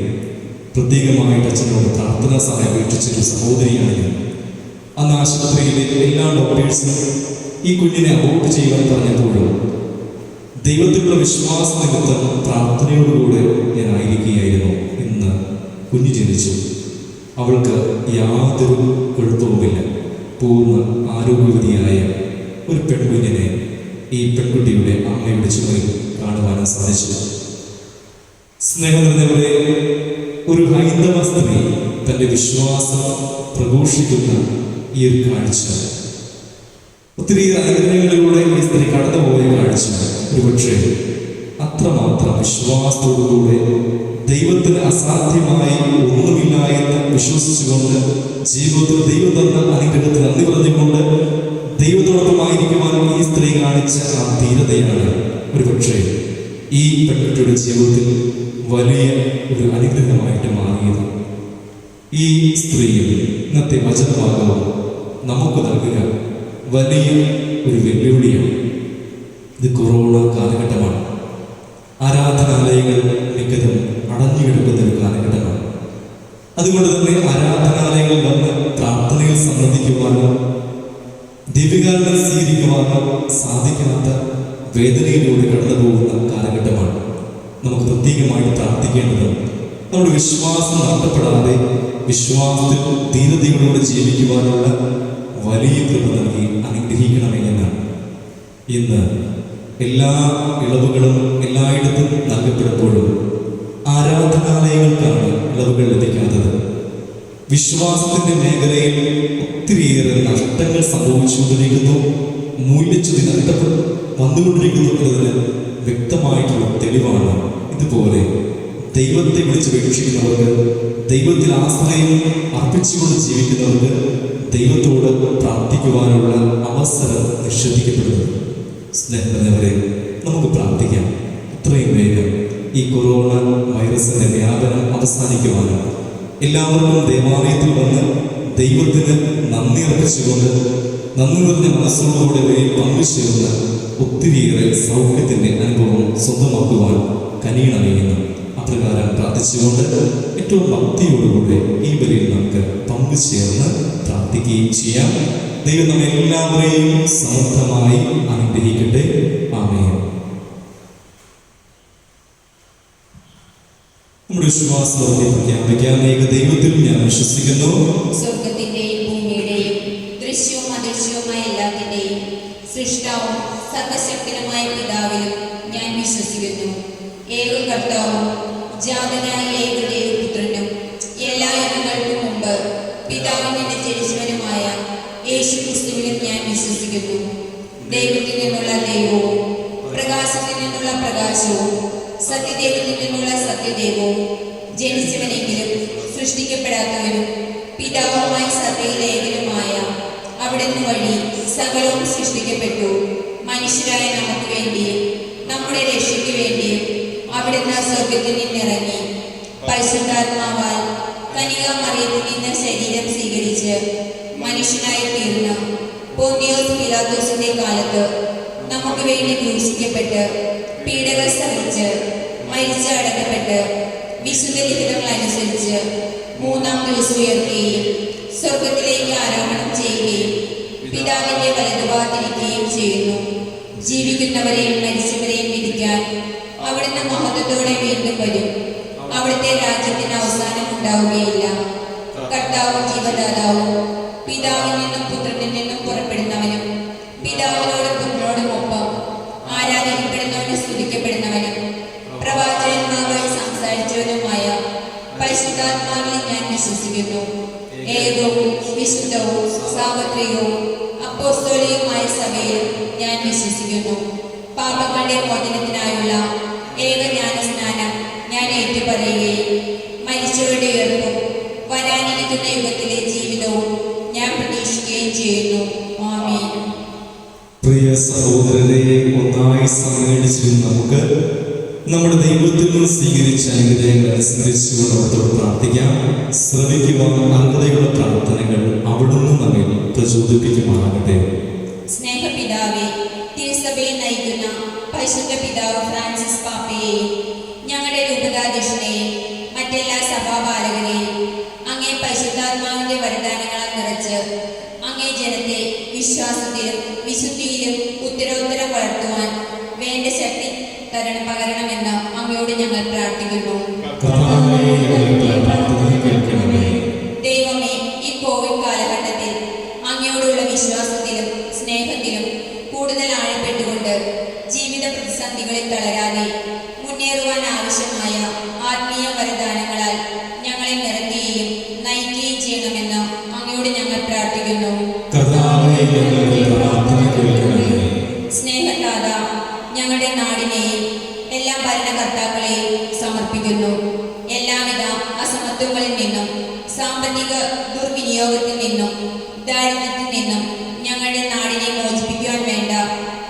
പ്രത്യേകമായിട്ട് അച്ഛനോട് പ്രാർത്ഥനാ സഹായം അപേക്ഷിച്ചൊരു സഹോദരിയാണ് ഞാൻ. അന്ന് ആശുപത്രിയിലെ എല്ലാ ഡോക്ടേഴ്സും ഈ കുഞ്ഞിനെ അബോർട്ട് ചെയ്യുവാൻ പറഞ്ഞപ്പോഴും ദൈവത്തിലുള്ള വിശ്വാസ നിമിത്തം പ്രാർത്ഥനയോടുകൂടെ ഞാൻ ആയിരിക്കുകയായിരുന്നു. ഇന്ന് കുഞ്ഞ് ജനിച്ചു. അവൾക്ക് യാതൊരു കുഴപ്പവുമില്ല. പൂർണ്ണ ആരോഗ്യവതിയായ ഒരു പെൺകുഞ്ഞിനെ ഈ പെൺകുട്ടിയുടെ അമ്മയുടെ ചുമലിൽ കാണുവാനും സാധിച്ചു. സ്നേഹം നിറഞ്ഞവരെ, ഒരു ഹൈന്ദവ സ്ത്രീ തൻ്റെ വിശ്വാസം പ്രഘോഷിക്കുന്ന ഈ ഒരു കാഴ്ച, ഒത്തിരി അനുഗ്രഹങ്ങളിലൂടെ ഈ സ്ത്രീ കടന്നുപോയ കാഴ്ച, ഒരുപക്ഷെ അത്രമാത്രം വിശ്വാസത്തോടുകൂടെ ദൈവത്തിന് അസാധ്യമായി ഒന്നുമില്ല എന്ന് വിശ്വസിച്ചുകൊണ്ട് ജീവിതത്തിൽ ദൈവം തന്ന അനുഗ്രഹത്തിന് നന്ദി പറഞ്ഞുകൊണ്ട് ദൈവത്തോടൊപ്പമായിരിക്കുവാൻ ഈ സ്ത്രീ കാണിച്ച ആ ധീരതയാണ് ഒരുപക്ഷെ ഈ പെൺകുട്ടിയുടെ ജീവിതത്തിൽ വലിയ ഒരു അനുഗ്രഹമായിട്ട് മാറിയത്. ഈ സ്ത്രീയും ഇന്നത്തെ വചനഭാഗവും നമുക്ക് നൽകുക വലിയ ഒരു വെല്ലുവിളിയാണ്. ഇത് കൊറോണ കാലഘട്ടമാണ്. ആരാധനാലയങ്ങൾ മിക്കതും അടഞ്ഞുകിടക്കുന്ന ഒരു കാലഘട്ടമാണ്. അതുകൊണ്ട് തന്നെ ആരാധനാലയങ്ങളിൽ വന്ന് പ്രാർത്ഥനയിൽ സംബന്ധിക്കുവാനോ ദിവ്യകാരണം സ്വീകരിക്കുവാനോ സാധിക്കാത്ത വേദനയിലൂടെ കടന്നു പോകുന്ന കാലഘട്ടമാണ്. നമുക്ക് പ്രത്യേകമായിട്ട് പ്രാർത്ഥിക്കേണ്ടത് നമ്മുടെ വിശ്വാസം നഷ്ടപ്പെടാതെ വിശ്വാസത്തിൽ ധീരതയോടെ ജീവിക്കുവാനുള്ള വലിയ കൃപ നൽകി അനുഗ്രഹിക്കണമേ എന്നാണ്. ഇന്ന് എല്ലാ ഇളവുകളും എല്ലായിടത്തും നൽകപ്പെടുമ്പോഴും ആരാധനാലയങ്ങൾക്കാണ് ഇളവുകൾ ലഭിക്കാത്തത്. വിശ്വാസത്തിന്റെ മേഖലയിൽ ഒത്തിരിയേറെ നഷ്ടങ്ങൾ സംഭവിച്ചുകൊണ്ടിരിക്കുന്നു, മൂല്യച്യുതി വന്നുകൊണ്ടിരിക്കുന്നു എന്നതിന് വ്യക്തമായിട്ടുള്ള തെളിവാണ് ഇതുപോലെ ദൈവത്തെ വിളിച്ചപേക്ഷിക്കുന്നവർക്ക്, ദൈവത്തിൽ ആശ്രയം അർപ്പിച്ചുകൊണ്ട് ജീവിക്കുന്നവർക്ക് ദൈവത്തോട് പ്രാർത്ഥിക്കുവാനുള്ള അവസരം നിഷേധിക്കപ്പെടുന്നത്. സ്നേഹിതരെ, നമുക്ക് പ്രാർത്ഥിക്കാം. ഇത്രയും വേഗം ഈ കൊറോണ വൈറസിന്റെ വ്യാപനം അവസാനിക്കുവാനും എല്ലാവർക്കും ദേവാലയത്തിൽ വന്ന് ദൈവത്തിന് നന്ദി അർപ്പിച്ചുകൊണ്ട് നന്ദി നിറഞ്ഞ മനസ്സോടുകൂടെ പങ്കുചേർന്ന ഒത്തിരിയേറെ സൗഖ്യത്തിന്റെ അനുഭവം സ്വന്തമാക്കുവാൻ കനിയണമേ എന്ന് അപ്രകാരം പ്രാർത്ഥിച്ചുകൊണ്ട് ഏറ്റവും ഭക്തിയോടുകൂടെ ഈ ബലിയിൽ നമുക്ക് പങ്കുചേർന്ന് പ്രാർത്ഥിക്കുകയും ചെയ്യാം. ദൈവം നമ്മെ എല്ലാവരെയും സമർത്ഥമായി അനുഗ്രഹിക്കട്ടെ. ആമേൻ. നമ്മുടെ വിശ്വാസത്തെ പ്രഖ്യാപിക്കാൻ ഏക ദൈവത്തിൽ ഞാൻ വിശ്വസിക്കുന്നു. സ്വർഗത്തിന്റെയും ഭൂമിയുടെയും ദൃശ്യവും അദൃശ്യവുമായ എല്ലാത്തിന്റെയും സൃഷ്ടാവും സർവശക്തനുമായ പിതാവിലും ഞാൻ വിശ്വസിക്കുന്നു. ഏക കർത്താവും ജാതനായ ഏക ദൈവപുത്രനും എല്ലാ യുഗങ്ങൾക്കും മുമ്പ് പിതാവിൽ നിന്ന് ജനിച്ചവനുമായ യേശു ക്രിസ്തുവിലും ഞാൻ വിശ്വസിക്കുന്നു. ദൈവത്തിൽ നിന്നുള്ള ദൈവവും പ്രകാശത്തിൽ നിന്നുള്ള പ്രകാശവും സത്യദൈവത്തിൽ നിന്നുള്ള സത്യദൈവവും ജനിച്ചവനെങ്കിലും സൃഷ്ടിക്കപ്പെടാത്തവനും പിതാവുമായി സത്യലേഖനുമായ അവിടുന്ന് വഴി സകലവും സൃഷ്ടിക്കപ്പെട്ടു. മനുഷ്യരായ നമുക്ക് വേണ്ടിയും നമ്മുടെ രക്ഷയ്ക്ക് വേണ്ടിയും അവിടുന്ന് സ്വർഗത്തിൽ നിന്നിറങ്ങി പരിശുദ്ധാത്മാവാൽ കന്യകാമറിയത്തിൽ നിന്ന് ശരീരം സ്വീകരിച്ച് മനുഷ്യനായി തീർന്ന പോന്തിയോസ് പീലാത്തോസിന്റെ കാലത്ത് നമുക്ക് വേണ്ടി ക്രൂശിക്കപ്പെട്ട് പീഡകൾ സഹിച്ച് മരിച്ച് അടക്കപ്പെട്ട് വിശുദ്ധ ലിഖിതങ്ങൾ അനുസരിച്ച് മൂന്നാം ദിവസം ഉയർത്തുകയും സ്വർഗത്തിലേക്ക് ആരോഹണം ചെയ്യുകയും പിതാവിന്റെ വലതുഭാഗത്തിരിക്കുകയും ചെയ്യുന്നു. ജീവിക്കുന്നവരെയും മരിച്ചവരെയും വിധിക്കാൻ അവിടുന്ന് മഹത്വത്തോടെ വീണ്ടും വരും. അവിടുത്തെ രാജ്യത്തിന് അവസാനം ഉണ്ടാവുകയില്ല. കർത്താവും ജീവദാതാവും പിതാവിൽ നിന്നും പുത്രനിൽ നിന്നും പുറപ്പെടുന്നവനും പിതാവിനോടും പുത്രനോടും ഒപ്പം ആരാധിക്കപ്പെടുന്നവനും സ്തുതിക്കപ്പെടുന്നവനും പ്രവാചകന്മാർ വഴി സംസാരിച്ചവനുമായ പരിശുദ്ധാത്മാവിൽ ഞാൻ വിശ്വസിക്കുന്നു. ഏകവും വിശുദ്ധവും സാർവത്രികവും അപ്പോസ്തോലികവുമായ സഭയിൽ ഞാൻ വിശ്വസിക്കുന്നു. പാപങ്ങളുടെ മോചനത്തിനായുള്ള ഏകജ്ഞാനസ്നാനം ഞാൻ ഏറ്റുപറയുകയും മരിച്ചവരുടെ ഉയർപ്പും വരാനിരിക്കുന്ന യുഗത്തിലെ ജീവിതവും ഞാൻ പ്രതീക്ഷിക്കുകയും ചെയ്യുന്നു. ആമേൻ. പ്രിയ സഹോദരരെ, ഒന്നായി സമ്മേളിച്ചിരുന്ന നമുക്ക് നമ്മുടെ ദൈവത്തിൽ നിന്ന് സ്വീകരിച്ച അനുഗ്രഹങ്ങൾ അനുസരിച്ചുകൊണ്ട് അവിടത്തോട് പ്രാർത്ഥിക്കാം. ശ്രമിക്കുവാൻ അർഹതയുള്ള പ്രാർത്ഥനകൾ അവിടുന്ന് നമ്മെ പ്രചോദിപ്പിക്കുമാറാകട്ടെ. സ്നേഹപിതാവേ, തിരുസഭയെ നയിക്കുന്ന പരിശുദ്ധ പിതാവ് ഫ്രാൻസിസ് പാപ്പയെയും ഞങ്ങളുടെ രൂപതാധ്യക്ഷനെയും മറ്റെല്ലാ സഭാപാലകരെയും അങ്ങേ പരിശുദ്ധാത്മാവിന്റെ വരദാനങ്ങളാൽ നിറച്ച് അങ്ങേ ജനത്തെ വിശ്വാസത്തിലും വിശുദ്ധിയിലും ഉത്തരോത്തരം വളർത്തുവാൻ വേണ്ട ശക്തി പകരണമെന്ന് അങ്ങയോട് ഞങ്ങൾ പ്രാർത്ഥിക്കുന്നു. ദൈവമേ, ഈ കോവിഡ് കാലഘട്ടത്തിൽ അങ്ങയോടുള്ള വിശ്വാസത്തിലും സ്നേഹത്തിലും കൂടുതൽ ആഴപ്പെട്ടുകൊണ്ട് ജീവിത പ്രതിസന്ധികളിൽ തളരാതെ മുന്നേറുവാൻ ആവശ്യമായ ആത്മീയ വരദാനങ്ങളാൽ ഞങ്ങളെ നിറയ്ക്കുകയും നയിക്കുകയും ചെയ്യണമെന്ന് അങ്ങയോട് ഞങ്ങൾ പ്രാർത്ഥിക്കുന്നു. സ്നേഹത്താത, ഞങ്ങളുടെ നാടിനെയും എല്ലാ ഭരണകർത്താക്കളെയും സമർപ്പിക്കുന്നു. എല്ലാവിധ അസമത്വങ്ങളിൽ നിന്നും സാമ്പത്തിക ദുർവിനിയോഗത്തിൽ നിന്നും ദാരിദ്ര്യത്തിൽ നിന്നും ഞങ്ങളുടെ നാടിനെ മോചിപ്പിക്കുവാൻ വേണ്ട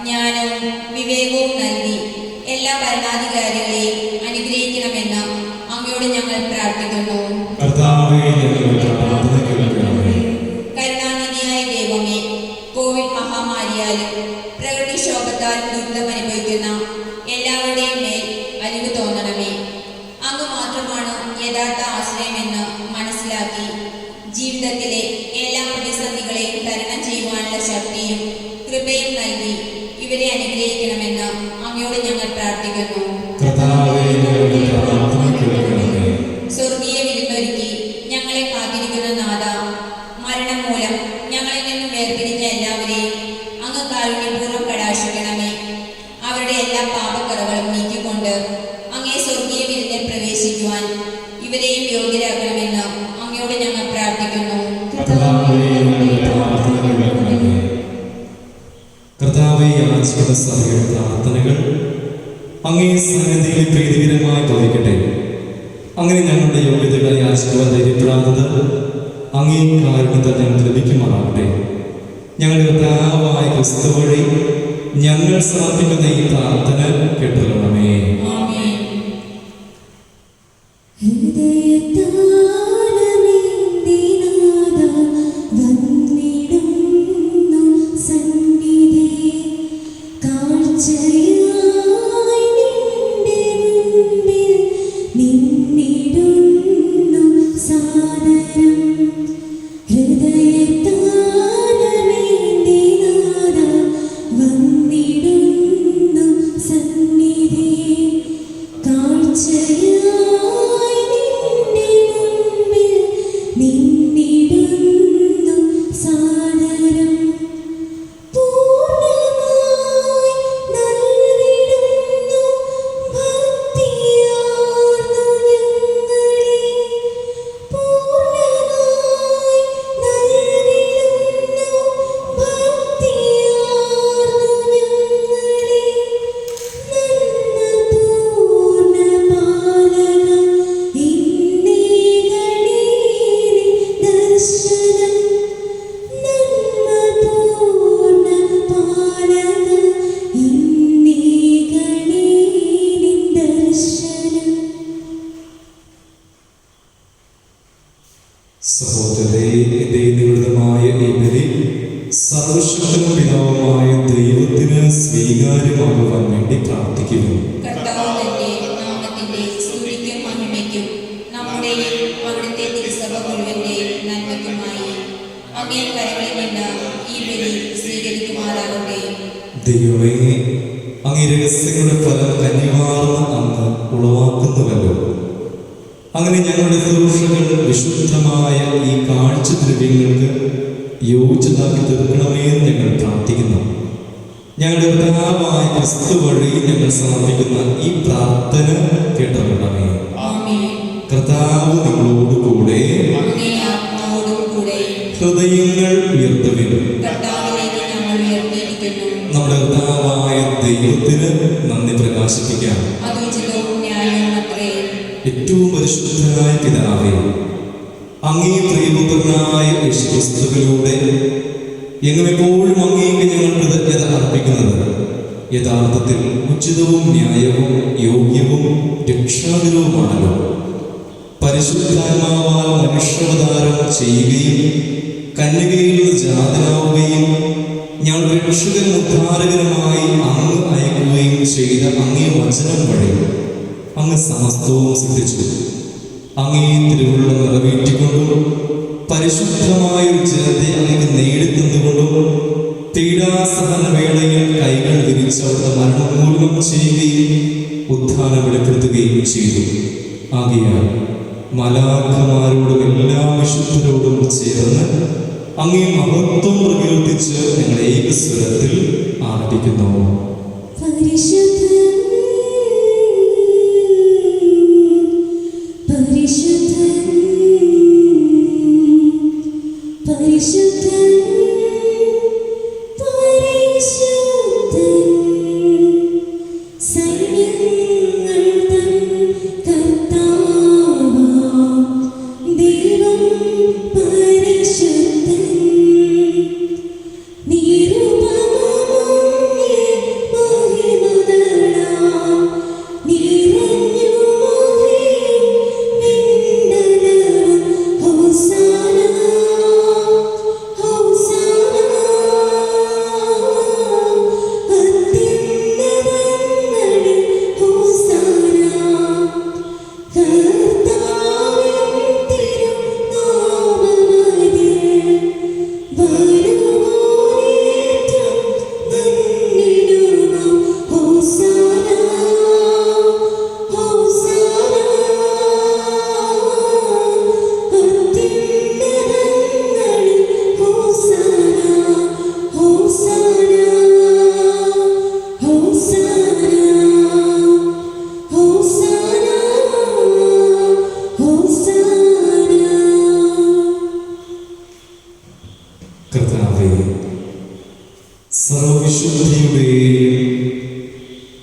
ജ്ഞാനവും വിവേകവും നൽകി എല്ലാ ഭരണാധികാരികളെയും അനുഗ്രഹിക്കണമെന്ന് അങ്ങയോട് ഞങ്ങൾ പ്രാർത്ഥിക്കുന്നു. കരുണാനിധിയായ ദൈവമേ, കോവിഡ് മഹാമാരിയാലും പ്രകൃതിക്ഷോഭത്താലും ദുരിതമനുഭവിക്കുന്ന എല്ലാവരുടെയും മേൽ അലിവ് തോന്നണമേ. അങ്ങ് മാത്രമാണ് യഥാർത്ഥ ആശ്രയമെന്ന് മനസ്സിലാക്കി ജീവിതത്തിലെ എല്ലാ പ്രതിസന്ധികളെയും തരണം ചെയ്യുവാനുള്ള ശക്തിയും കൃപയും നൽകി ഇവരെ അനുഗ്രഹിക്കണമെന്ന് അങ്ങയോട് ഞങ്ങൾ പ്രാർത്ഥിക്കുന്നു. സ്വർഗീയ വിരുന്നൊരുക്കി ഞങ്ങളെ കാത്തിരിക്കുന്ന നാഥ, മരണം മൂലം ഞങ്ങളിൽ നിന്നും വേർപിരിഞ്ഞ എല്ലാവരെയും അങ്ങ് കാരുണ്യപൂർവ്വം കടാക്ഷിക്കണമേ. അവരുടെ എല്ലാ പാപക്കറകളും നീക്കിക്കൊണ്ട് അങ്ങേ സ്വർഗീയ വിരുന്നിൽ പ്രവേശിക്കുവാൻ ഇവരെയും യോഗ്യരാക്കണമെന്ന് അങ്ങയോട് ഞങ്ങൾ പ്രാർത്ഥിക്കുന്നു. കർത്താവേ, യാചിക്കുന്ന സഭയുടെ പ്രാർത്ഥനകൾ അങ്ങേ സന്നിധിയിൽ പ്രീതികരമായി തോന്നിക്കട്ടെ. അങ്ങനെ ഞങ്ങളുടെ യോഗ്യതകളെ യാചിക്കുവാൻ ധൈര്യപ്പെടാത്തത് അങ്ങേ കാരുണ്യത്താൽ ഞങ്ങൾക്ക് ലഭിക്കുമാറാകട്ടെ. ഞങ്ങളുടെ കർത്താവായ ക്രിസ്തു വഴി ഞങ്ങൾ സമർപ്പിക്കുന്ന ഈ പ്രാർത്ഥന കേട്ടുകൊള്ളണമേ. സഹോദരരെ, എന്റെ നിമിത്തമായ ഈ ബലി സർവശക്തനും പിതാവുമായ ദൈവത്തിന് സ്വീകാര്യമാകുവാൻ വേണ്ടി പ്രാർത്ഥിക്കുന്നു. കർത്താവ് തന്റെ നാമത്തിന്റെ സ്തുതിക്കും മഹിമയ്ക്കും നമ്മുടെയും അവിടുത്തെ തിരുസഭ മുഴുവന്റെയും നന്മയ്ക്കുമായി അങ്ങേ കരങ്ങളിൽ നിന്ന് ഈ ബലി സ്വീകരിക്കുമാറാകട്ടെ. ദൈവമേ, അങ്ങേ രഹസ്യങ്ങളുടെ ഫലം കനിവാർന്ന് അങ്ങ് ഉളവാക്കുന്നുവല്ലോ. അങ്ങനെ ഞങ്ങളുടെ ശുശ്രൂഷകൾ വിശുദ്ധമായ ഈ കാഴ്ചദ്രവ്യങ്ങൾക്ക് യോജിതാക്കി തീർക്കണമേ എന്ന് ഞങ്ങൾ പ്രാർത്ഥിക്കുന്നു. ഞങ്ങളുടെ കർത്താവായ ക്രിസ്തു വഴി ഞങ്ങൾ സമർപ്പിക്കുന്ന ഈ പ്രാർത്ഥന കേട്ടുകൊള്ളണമേ. കർത്താവ് നിങ്ങളോട് കൂടെ, ഹൃദയങ്ങൾ ഉയർത്തുവിൻ. നമ്മുടെ കർത്താവായ ദൈവത്തിന് നന്ദി പ്രകാശിപ്പിക്കാം. ഏറ്റവും പരിശുദ്ധനായ പിതാവേ, അങ്ങേ പ്രിയപുത്രനായ യേശുക്രിസ്തുവിലൂടെ എങ്ങുമെപ്പോഴും അങ്ങേക്ക് ഞങ്ങൾ കൃതജ്ഞത അർപ്പിക്കുന്നത് യഥാർത്ഥത്തിൽ ഉചിതവും ന്യായവും യോഗ്യവും രക്ഷാകരവുമാണല്ലോ. പരിശുദ്ധാത്മാവാൽ മനുഷ്യാവതാരം ചെയ്യുകയും കന്യകയിൽ നിന്ന് ജാതനാവുകയും ഞങ്ങളുടെ രക്ഷകനും ഉദ്ധാരകനുമായി അങ്ങ് അയക്കുകയും ചെയ്ത അങ്ങേ വചനം വഴി അങ്ങ് സമസ്തവും സിദ്ധിച്ചു. അങ്ങേ തിരുവുള്ളം നിറവേറ്റിക്കൊണ്ടും പരിശുദ്ധമായ ഒരു ജനത്തെ അങ്ങ് നേടിത്തന്നുകൊണ്ടും പീഡാസഹന വേളയിൽ കൈകൾ വിരിച്ച് അവിടുത്തെ മരണോന്മൂലനം ചെയ്യുകയും ഉദ്ധാനം വെളിപ്പെടുത്തുകയും ചെയ്തു. ആകയാൽ മലാഖമാരോടും എല്ലാ വിശുദ്ധരോടും ചേർന്ന് അങ്ങേ മഹത്വം പ്രകീർത്തിച്ച് ഞങ്ങൾ ഏകസ്വരത്തിൽ ആരംഭിക്കുന്നു.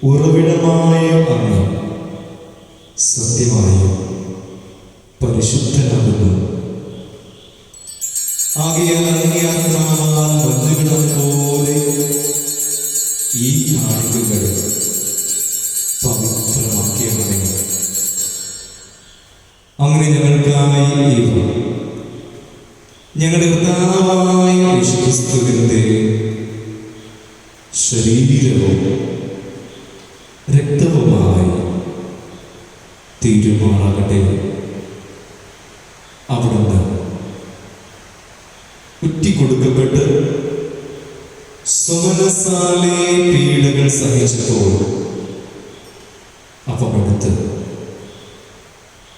ഉറവിടമായ അങ്ങ് സത്യമായും ആകയാൽ അങ്ങേ ആത്മാവാൽ മഞ്ഞുകിടം പോലെ ഈ കാണിക്കകൾ പവിത്രമാക്കിയവനെ. അങ്ങനെ ഞങ്ങൾക്കായി ഇവ ഞങ്ങളുടെ കർത്താവായ യേശുക്രിസ്തുവിന്റെ ശരീരവും രക്തവുമായി തീരുമാറാകട്ടെ. അവിടുന്ന് കുറ്റിക്കൊടുക്കപ്പെട്ട് സുമനസാലെ പീഡകൾ സഹിച്ചപ്പോൾ അപ്പമെടുത്ത്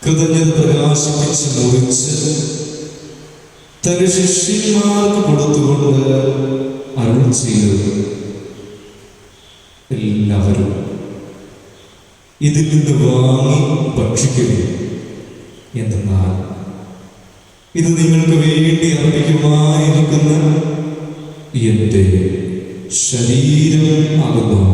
കൃതജ്ഞത പ്രകാശിപ്പിച്ച് മുറിച്ച് തന്റെ ശിഷ്യന്മാർക്ക് കൊടുത്തുകൊണ്ട് അരുൾ ചെയ്തു, എല്ലാവരും ഇതിൽ നിന്ന് വാങ്ങി ഭക്ഷിക്കുക. എന്തെന്നാൽ ഇത് നിങ്ങൾക്ക് വേണ്ടി അർപ്പിക്കുവാനിരിക്കുന്ന എന്റെ ശരീരം ആകുന്നു.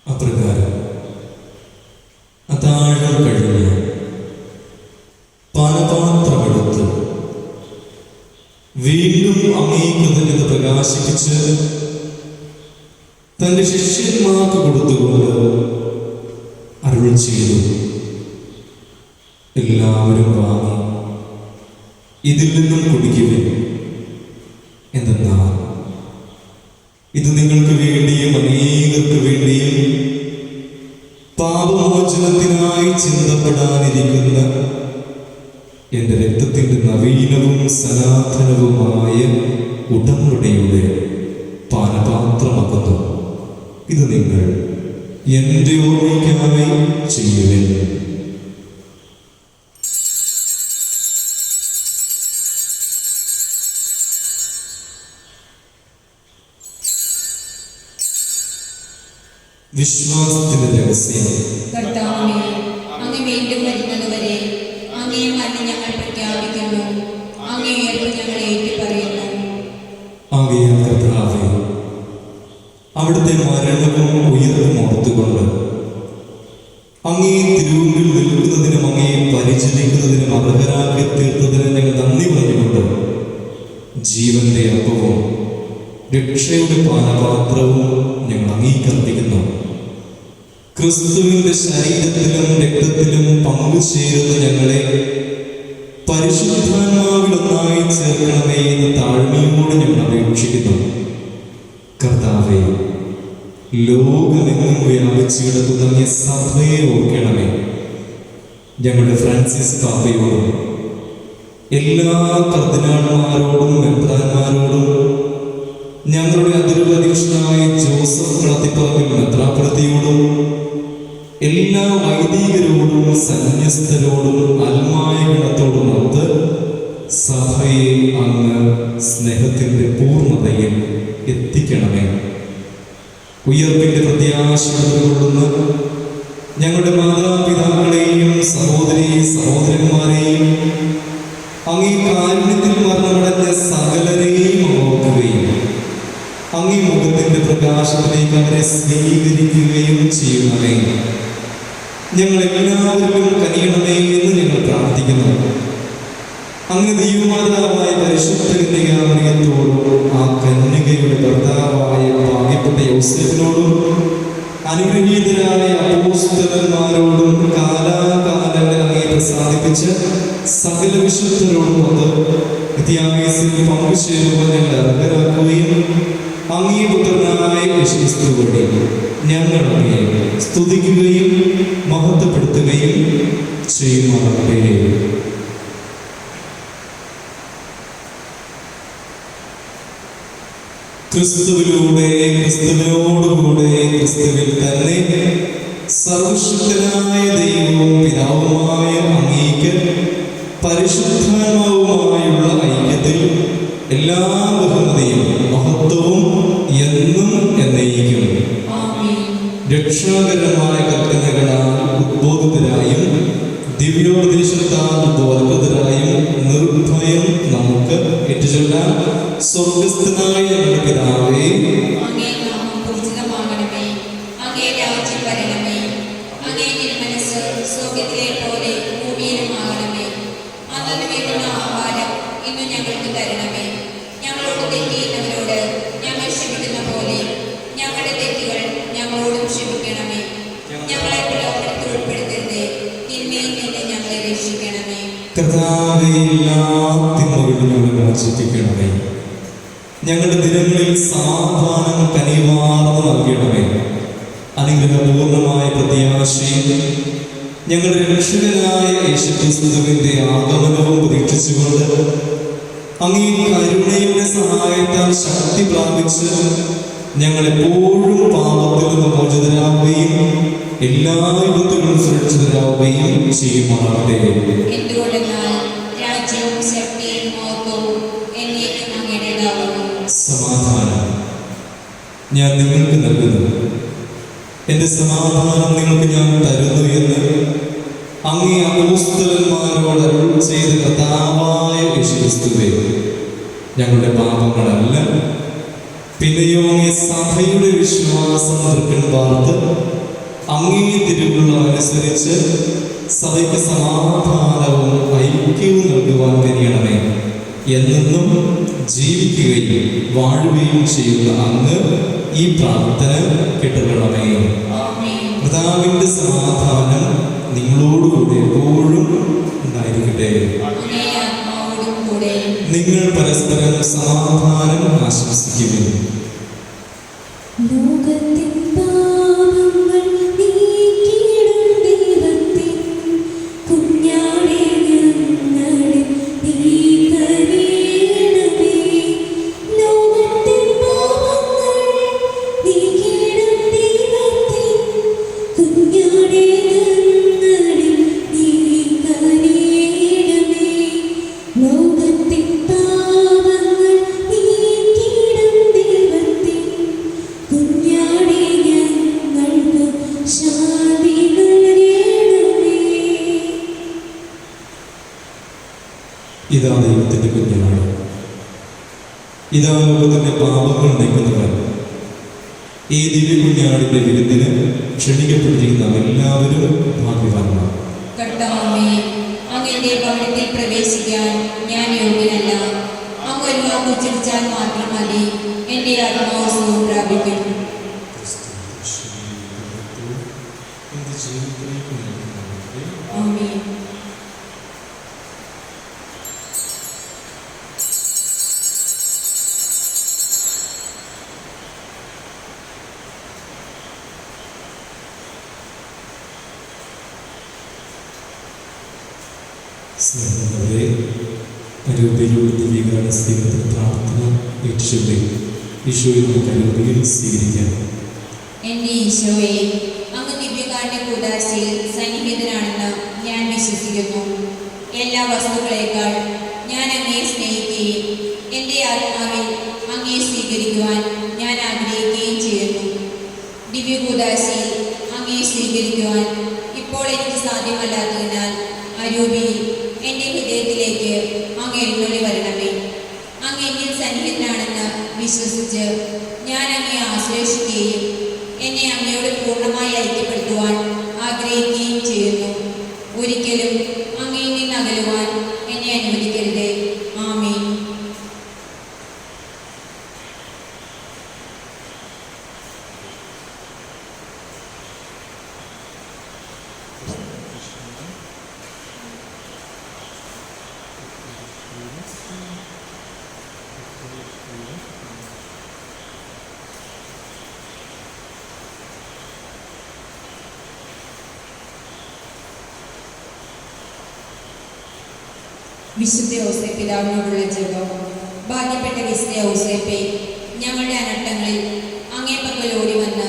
അപ്രകാരം അത്താഴം കഴിഞ്ഞ് പാനപാത്രമെടുത്ത് വീണ്ടും അങ്ങേ കൃതജ്ഞത പ്രകാശിപ്പിച്ച് തന്റെ ശിഷ്യന്മാർക്ക് കൊടുത്തുകൊണ്ട് അരുൾ ചെയ്തു, എല്ലാവരും വാങ്ങി ഇതിൽ നിന്നും കുടിക്കുവിൻ. എന്തെന്നാൽ ഇത് നിങ്ങൾക്ക് വേണ്ടിയും അനേകർക്ക് വേണ്ടിയും പാപമോചനത്തിനായി ചിന്തപ്പെടാനിരിക്കുന്ന എന്റെ രക്തത്തിന്റെ നവീനവും സനാതനവുമായ ഉടമ്പടിയുടെ പാനപാത്രമാകുന്നു. ഇത് നിങ്ങൾ എന്റെ ഓർമ്മയ്ക്കായി ചെയ്യുവിൻ. വിശ്വാസത്തിന്റെ രഹസ്യം. കർത്താവേ, അങ്ങ് വീണ്ടും വരുന്നതുവരെ അങ്ങേ മരണം ഞങ്ങൾ പ്രഖ്യാപിക്കുന്നു, അങ്ങേ ഉയർപ്പ് ഞങ്ങൾ ഏറ്റുപറയുന്നു. ആകയാൽ കർത്താവേ, അവിടുത്തെ മരണവും ഉയർവും ഓർത്തുകൊണ്ട് അങ്ങേ തിരുമുമ്പിൽ നിൽക്കുന്നതിനും അങ്ങേ പരിചരിക്കുന്നതിനും അർഹരാക്കി തീർത്തതിന് ഞങ്ങൾ നന്ദി പറഞ്ഞുകൊണ്ട് ജീവന്റെ അപ്പവും രക്ഷയുടെ പാനപാത്രവും ഞങ്ങൾ അംഗീകരിക്കുന്നു. ക്രിസ്തുവിന്റെ ശരീരത്തിലും രക്തത്തിലും പങ്കുചേരുന്ന ഞങ്ങളെ പരിശുദ്ധാത്മാവിൽ ഒന്നായി ചേർക്കണമേ എന്ന് താഴ്മയോട് ഞങ്ങൾ അപേക്ഷിക്കുന്നു. കർത്താവേ, ലോകമെങ്ങും വ്യാപിച്ചു കിടക്കുന്ന സഭയെ ഓർക്കണമേ. ഞങ്ങളുടെ ഫ്രാൻസിസ് പാപ്പയോടും എല്ലാ കർദിനാൾമാരോടും മെത്രാന്മാരോടും ഞങ്ങളുടെ അതിരുപരീക്ഷനായ ജോസഫ് കളത്തിപ്പറമ്പിൽ മെത്രാപ്പൊലീത്തയോടും എല്ലാ വൈദികരോടും സന്യസ്തരോടും ആത്മായ ഗണത്തോടും ഒത്ത് സഭയെ അങ്ങ് സ്നേഹത്തിന്റെ പൂർണ്ണതയിൽ എത്തിക്കണമേ. ഉയർപ്പിന്റെ പ്രത്യാശ കൊള്ളുന്ന ഞങ്ങളുടെ മാതാപിതാക്കളെയും സഹോദരി സഹോദരന്മാരെയും അങ്ങേ കാരുണ്യത്തിൽ മരണമടഞ്ഞ സകലരെയും ഓർക്കുകയും അങ്ങേ മുഖത്തിന്റെ പ്രകാശത്തിലേക്ക് അവരെ സ്വീകരിക്കുകയും ചെയ്യണമേ. ഞങ്ങൾ എല്ലാവരിലും കനിയണമേ എന്ന് ഞങ്ങൾ പ്രാർത്ഥിക്കുന്നു. അങ്ങ് ദൈവമാതാവായ പരിശുദ്ധ കന്യകാമറിയത്തോടും ആ കന്യകയുടെ ഭർത്താവായ ഭാഗ്യപ്പെട്ട യോസേഫിനോടും അനുഗ്രഹീതരായ അപ്പോസ്തലന്മാരോടും കാലാകാലങ്ങളിൽ അങ്ങേ പ്രസാദിപ്പിച്ച് സകല വിശുദ്ധരോടും അത് വിദ്യാഭ്യാസത്തിൽ പങ്കുചേരുവാൻ ഞങ്ങൾ അർഹരാക്കുകയും അങ്ങേ പുത്രനായ യേശുക്രിസ്തു വഴി ഞങ്ങൾ അങ്ങയെ സ്തുതിക്കുകയും മഹത്വപ്പെടുത്തുകയും ചെയ്യുമാറാകട്ടെ. ക്രിസ്തുവിലൂടെ, ക്രിസ്തുവിനോടുകൂടെ, ക്രിസ്തുവിൽ തന്നെ സർവശക്തനായ ദൈവവും പിതാവുമായ അങ്ങേക്ക് പരിശുദ്ധാത്മാവുമായുള്ള ഐക്യത്തിൽ എല്ലാ ബഹുമതിയും മഹത്വവും എന്നും എന്നേക്കും രക്ഷാകരമായ കൽപ്പനകളാൽ ഉദ്ബോധിതരായും ദിവ്യോപദേശത്താൽ ബോധവതരായും നിർഭയം നമുക്ക് ചൊല്ലാൻ. സ്വർഗ്ഗസ്ഥനായ ഞങ്ങളുടെ പിതാവേ, അങ്ങേ നാമം പൂജിതമാകണമേ. അങ്ങേ രാജ്യം വരണമേ. അങ്ങേ തിരുമനസ്സ് സ്വർഗ്ഗത്തിലെ പോലെ ഭൂമിയിലുമാകണമേ. അന്നു വേണ്ടുന്ന ആഹാരം ഇന്ന് ഞങ്ങൾക്ക് തരണമേ. ഞങ്ങളോട് തെറ്റിയുന്നവരോട് ഞങ്ങൾ ക്ഷമിക്കുന്ന പോലെ ഞങ്ങളുടെ തെറ്റുകൾ ഞങ്ങളോടും ക്ഷമിക്കണമേ. ഞങ്ങളെ പ്രലോഭനത്തിൽ ഉൾപ്പെടുത്തരുതേ, തിന്മയിൽ നിന്ന് ഞങ്ങളെ രക്ഷിക്കണമേ. കർത്താവേ, എല്ലാ തിന്മകളിലും ഞങ്ങളെ മോചിപ്പിക്കണമേ. ഞങ്ങളുടെ ദിനങ്ങളിൽ സമാധാനം കനിവാർന്ന് നൽകണമേ. അനുഗ്രഹപൂർണമായ പ്രത്യാശയും ഞങ്ങളുടെ രക്ഷകനായ യേശുക്രിസ്തുവിന്റെ ആഗമനവും പ്രതീക്ഷിച്ചുകൊണ്ട് അങ്ങേ കരുണയുടെ സഹായത്താൽ ശക്തി പ്രാപിച്ച് ഞങ്ങളെപ്പോഴും പാപത്തിൽ നിന്ന് മോചിതരാവുകയും എല്ലാ വിപത്തുകളും സുരക്ഷിതരാവുകയും ചെയ്യുമാറാകട്ടെ. എന്തുകൊണ്ടെന്നാൽ രാജ്യവും ശക്തിയും മഹത്വവും എന്നേക്കും അങ്ങയുടേതാകുന്നു. സമാധാനം ഞാൻ നിങ്ങൾക്ക് നൽകുന്നു, എൻ്റെ സമാധാനം നിങ്ങൾക്ക് ഞാൻ തരുന്നു എന്ന് അങ്ങേ അപ്പോസ്തലന്മാരോട് അരുൾ ചെയ്ത കർത്താവായ യേശുക്രിസ്തുവേ, ഞങ്ങളുടെ പാപങ്ങളല്ല, പിന്നെയോ അങ്ങേ സഭയുടെ വിശ്വാസം തൃക്കൺ പാർത്ത് അങ്ങേ തിരുവുള്ള അനുസരിച്ച് സഭയ്ക്ക് സമാധാനവും ഐക്യവും നൽകുവാൻ കഴിയണമേ. എന്നെന്നും ജീവിക്കുകയും വാഴുകയും ചെയ്യുന്ന അങ്ങ് ഈ പ്രാർത്ഥന കേട്ടുകൊള്ളണമേ. ആമേൻ. കർത്താവിന്റെ സമാധാനം നിങ്ങളോടുകൂടി എപ്പോഴും ഉണ്ടായിരിക്കട്ടെ. അങ്ങേ ആത്മാവോടും കൂടെ. നിങ്ങൾ പരസ്പരം സമാധാനം ആശംസിക്കുന്നു. ലോകത്തിൻ പാപങ്ങൾ നീക്കിയിടും ദൈവത്തിൻ കുഞ്ഞാടേ, ഞങ്ങളെ നീ കനിയണമേ. ലോകത്തിൻ പാപങ്ങൾ നീക്കിയിടും ദൈവത്തിൻ കുഞ്ഞാടേ, ഞങ്ങളെ നീ കനിയണമേ. ലോകത്തിൻ പാപങ്ങൾ നീക്കിയിടും ദൈവത്തിൻ കുഞ്ഞാടേ, ഞങ്ങൾക്ക് ശാന്തി നൽകണമേ. ഇതാ ദൈവത്തിന്റെ കുഞ്ഞാട്, ഇതാ ലോകത്തിന്റെ പാപങ്ങൾ നീക്കുന്നവൻ. ഈ ദിവ്യ കുഞ്ഞാടിന്റെ വിരുന്നിന് ക്ഷണിക്കപ്പെട്ടിരിക്കുന്ന എല്ലാവരും ഭാഗ്യവാന്മാർ. കർത്താവേ, അങ്ങയുടെ ഭവനത്തിൽ പ്രവേശിക്കാൻ ഞാൻ യോഗ്യനല്ല. അങ്ങ് ഒരു വാക്ക് ഉച്ചരിച്ചാൽ മാത്രം മതി, എൻ്റെ ആത്മാവ് സുഖം പ്രാപിക്കും. ആമേൻ. സ്നേഹമുള്ളവരെ, അരൂപയിലുള്ള ദിവ്യകാല സ്വീകരണ പ്രാർത്ഥന ഏറ്റുചൊല്ലി ഈശോയെ നമുക്ക് അരൂപയിൽ സ്വീകരിക്കാം. എൻ്റെ ഈശോയെ, അങ്ങ് ദിവ്യകാരുടെ കൂദാശയിൽ സന്നിഹിതനാണെന്ന് ഞാൻ വിശ്വസിക്കുന്നു. എല്ലാ വസ്തുക്കളേക്കാൾ ഞാൻ അങ്ങയെ സ്നേഹിക്കുകയും എൻ്റെ ആത്മാവിൽ അങ്ങയെ സ്വീകരിക്കുവാൻ ഞാൻ ആഗ്രഹിക്കുകയും ചെയ്യുന്നു. ദിവ്യ കൂദാശയിൽ അങ്ങയെ സ്വീകരിക്കുവാൻ ഇപ്പോൾ എനിക്ക് സാധ്യമല്ലാത്തതിനാൽ അരൂപിയിൽ എൻ്റെ ഹൃദയത്തിലേക്ക് അങ്ങ് എഴുന്നള്ളി വരണമേ. അങ്ങ് എന്നിൽ സന്നിഹിതനാണെന്ന് വിശ്വസിച്ച് ഞാൻ അങ്ങയെ ആശ്ലേഷിക്കുകയും എന്നെ അങ്ങയോട് പൂർണ്ണമായി ഐക്യപ്പെടുത്തുവാൻ ആഗ്രഹിക്കുകയും ചെയ്യുന്നു. ഒരിക്കലും അങ്ങയിൽ നിന്ന് അകലുവാൻ എന്നെ അനുവദിക്കരുതേ. ആമേൻ. വിശുദ്ധ ഔസേപ്പ് പിതാവിനോടുള്ള ജപം. ഭാഗ്യപ്പെട്ട വിശുദ്ധ ഔസേപ്പേ, ഞങ്ങളുടെ അനർത്ഥങ്ങളിൽ അങ്ങേ പക്കൽ ഓടി വന്ന്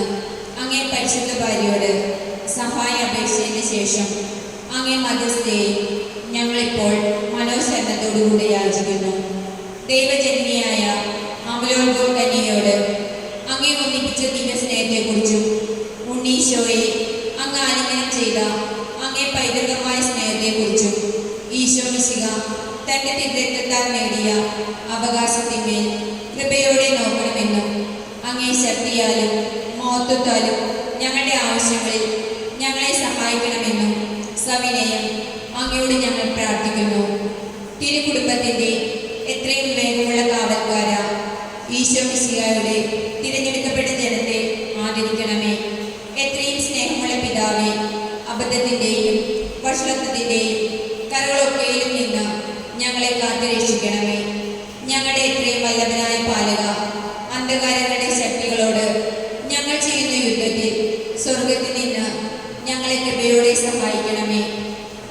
അങ്ങേ പരിശുദ്ധ ഭാര്യയോട് സഹായ അപേക്ഷയ്ക്ക് ശേഷം അങ്ങേ മധ്യസ്ഥയെ ഞങ്ങളിപ്പോൾ മനോശരണത്തോടുകൂടി യാചിക്കുന്നു. ദൈവജന്മിയായ അമലോത്ഭവ കന്യകയോട് അങ്ങേ ഒന്നിപ്പിച്ച ദിവ്യസ്നേഹത്തെക്കുറിച്ചും ഉണ്ണീശോയെ അങ്ങ് ആലിംഗനം ചെയ്ത അങ്ങേ പൈതൃകമായ സ്നേഹത്തെക്കുറിച്ചും ഈശോ മിശിഹ തന്റെ തിരുരക്തത്താൽ നേടിയ അവകാശ മഹത്വത്താലും ഞങ്ങളുടെ ആവശ്യങ്ങളിൽ ഞങ്ങളെ സഹായിക്കണമെന്നും സവിനയം അങ്ങയോട് ഞങ്ങൾ പ്രാർത്ഥിക്കുന്നു. തിരുകുടുംബത്തിൻ്റെ എത്രയും വേഗമുള്ള കാവൽക്കാര ഈശോ മിശിഹായുടെ തിരഞ്ഞെടുക്കപ്പെട്ട ജനത്തെ ആദരിക്കണമേ. എത്രയും സ്നേഹമുള്ള പിതാവേ, അബദ്ധത്തിൻ്റെയും വഷളത്വത്തിൻ്റെയും കരകളൊക്കെയിലും നിന്ന് ഞങ്ങളെ കാത്തുരക്ഷിക്കണമേ. ഞങ്ങളുടെ എത്രയും വല്ലഭനായ പാലക, അന്ധകാരങ്ങളുടെ ശക്തികളോട് ഞങ്ങൾ ചെയ്യുന്ന യുദ്ധത്തിൽ സ്വർഗത്തിൽ നിന്ന് ഞങ്ങളെ കൃപയോടെ സഹായിക്കണമേ.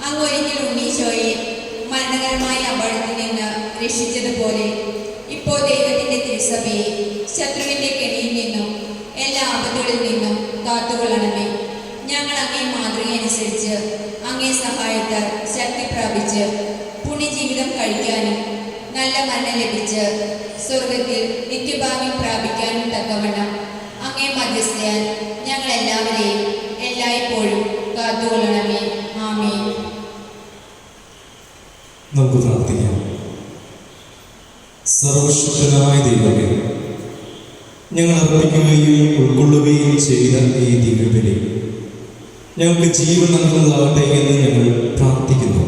അങ്ങ് ഒരിക്കൽ ഉണ്ണീശോയെ മരണകരമായ അപകടത്തിൽ നിന്ന് രക്ഷിച്ചതുപോലെ ഇപ്പോൾ ദൈവത്തിൻ്റെ തിരുസഭയെ ശത്രുവിൻ്റെ കെണിയിൽ നിന്നും എല്ലാ ആപത്തുകളിൽ നിന്നും കാത്തുകൊള്ളണമേ. ഞങ്ങൾ അങ്ങേ മാതൃകയനുസരിച്ച് അങ്ങേ സഹായത്താൽ ശക്തി പ്രാപിച്ച് പുണ്യജീവിതം കഴിക്കാനും നല്ല മരണം ലഭിച്ച് സ്വർഗത്തിൽ നിത്യഭാഗ്യം പ്രാപിക്കാനും തക്കവണ്ണം അങ്ങേ മധ്യസ്ഥയാൽ ഞങ്ങൾ എല്ലാവരെയും എല്ലായ്പ്പോഴും കാത്തുകൊള്ളണമേ. ആമേൻ. നമുക്ക് പ്രാർത്ഥിക്കാം. സർവശക്തനായ ദൈവമേ, ഞങ്ങൾ അർപ്പിക്കുകയും ഉൾക്കൊള്ളുകയും ചെയ്ത ഈ ദിവ്യബലി ഞങ്ങൾക്ക് ജീവൻ നൽകുന്നതാകട്ടെ എന്ന് ഞങ്ങൾ പ്രാർത്ഥിക്കുന്നു.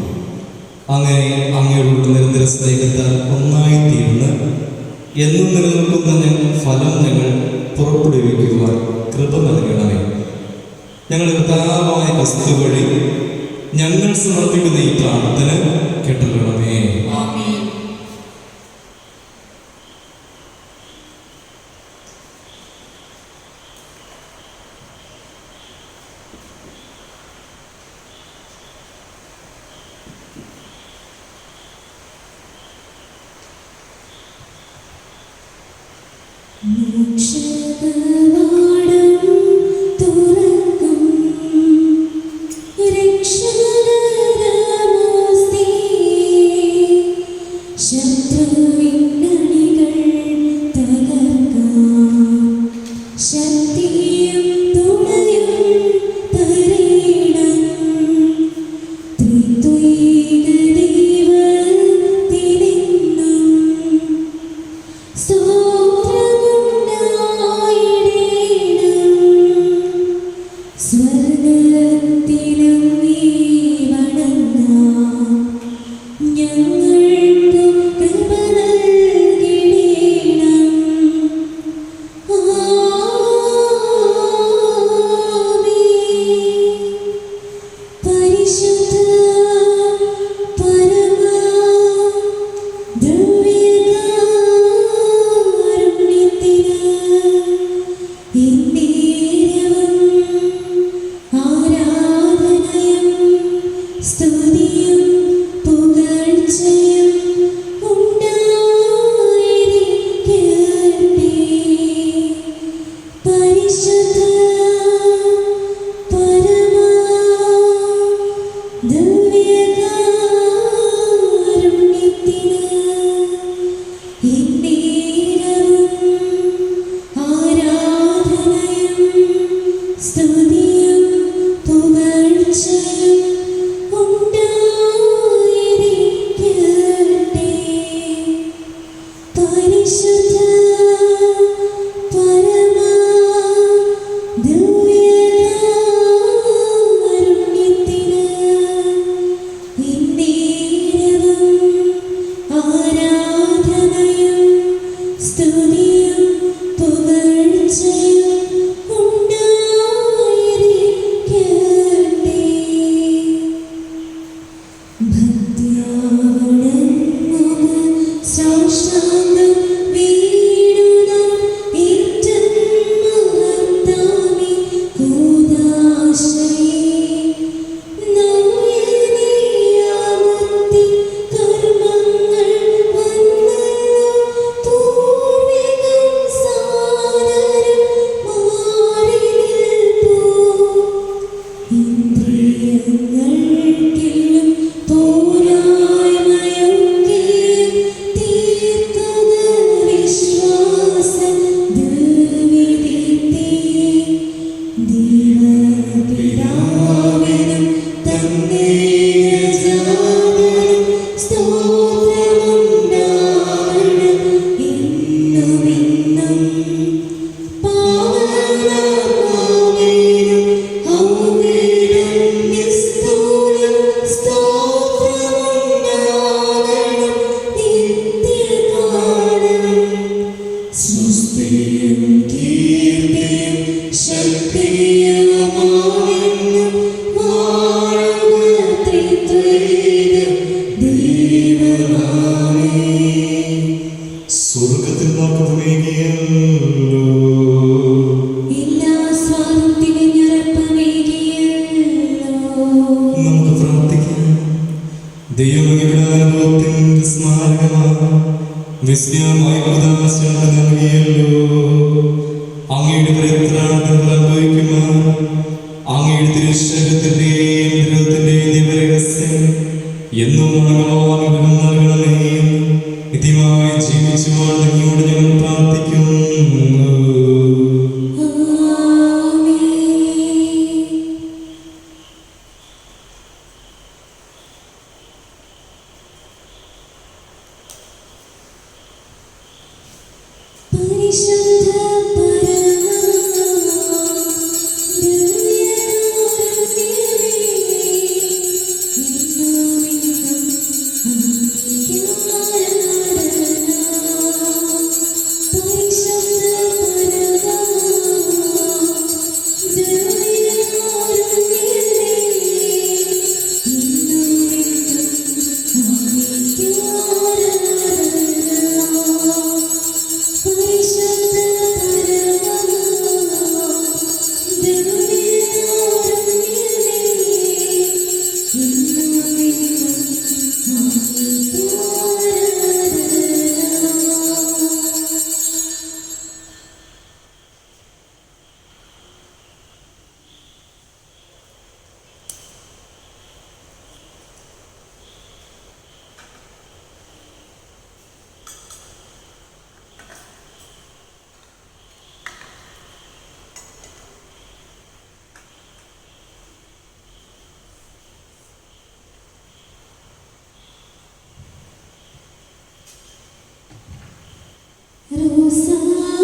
അങ്ങനെ അങ്ങയോടുള്ള നിരന്തര സ്നേഹത്താൽ ഒന്നായി തീർന്ന് എന്നും നിലനിൽക്കുന്ന ഫലം ഞങ്ങൾ പുറപ്പെടുവിക്കുവാൻ കൃപ നൽകണമേ. ഞങ്ങളുടെ കർത്താവായ ക്രിസ്തു വഴി ഞങ്ങൾ സമർപ്പിക്കുന്ന ഈ പ്രാർത്ഥന കേട്ടല്ലണമേ. ആമേൻ. മോക്ഷകവാടം തുറക്കും രക്ഷകരമോസ്തേ, ശത്രുവിന്നണികൾ തകർക്കാം, ശക്തിയും തുണയും തരേണം. ത്രിത്വൈക ദൈവത്തിനെന്നും സ്വർഗത്തിലും നീ വണങ്ങാം, ഞങ്ങൾക്ക് കൃപ നൽകിടേണം. ആമേൻ. പരിശുദ്ധ പരമ ദിവ്യകാരുണ്യത്തിന് എന്നേരവും ആരാധനയും സ്തുതിയും പുകഴ്ചയും ഉണ്ടായിരിക്കട്ടെ. പരിശുദ്ധ പരമ ദിവ്യകാരുണ്യത്തിന് എന്നേരവും ആരാധനയും സ്തുതിയും പുകഴ്ചയും ഉണ്ടായിരിക്കട്ടെ. പരിശുദ്ധ പരമ ദിവ്യകാരുണ്യത്തിന് എന്നേരവും ആരാധനയും സ്തുതിയും പുകഴ്ചയും ഉണ്ടായിരിക്കട്ടെ. ഭക്തിയാവണങ്ങുക സാഷ്ടാംഗം വീഴുന്ന ഏറ്റം മഹത്താമി കൂദാശയേ, നവ്യനിയാമത്തിൻ കർമ്മങ്ങൾ വന്നല്ലോ പൂർവികം സ്തുതിയും കീർത്തിയും ശക്തിയുമാവെന്നും വാഴുക ത്രിത്വൈക ദൈവമേ. സ്വർഗത്തിൽ നോക്കുകയല്ലോ എല്ലാ സ്വാതന്ത്ര്യത്തിനും ഞരപ്പമേകിയല്ലോ. നമുക്ക് പ്രാർത്ഥിക്കാം. ദൈവമയുടെ അനുഭവത്തിന്റെ സ്മാരകമാണ് വിസ്മയമായ ഉദാശ നൽകിയല്ലോ. അങ്ങയുടെ പ്രയത്നാർത്ഥം അനുഭവിക്കുവാൻ അങ്ങയുടെ തിരുശരീരത്തിന്റെയും ദൈവത്തിന്റെയും ദിവരഹസ്യം എന്നും അനുഗ്രഹം നൽകണമേ. നിത്യമായി ജീവിച്ചു വാഴ്ന്നങ്ങയോട് ഞങ്ങൾ പ്രാർത്ഥിക്കുന്നു. പരിശുദ്ധ Rosa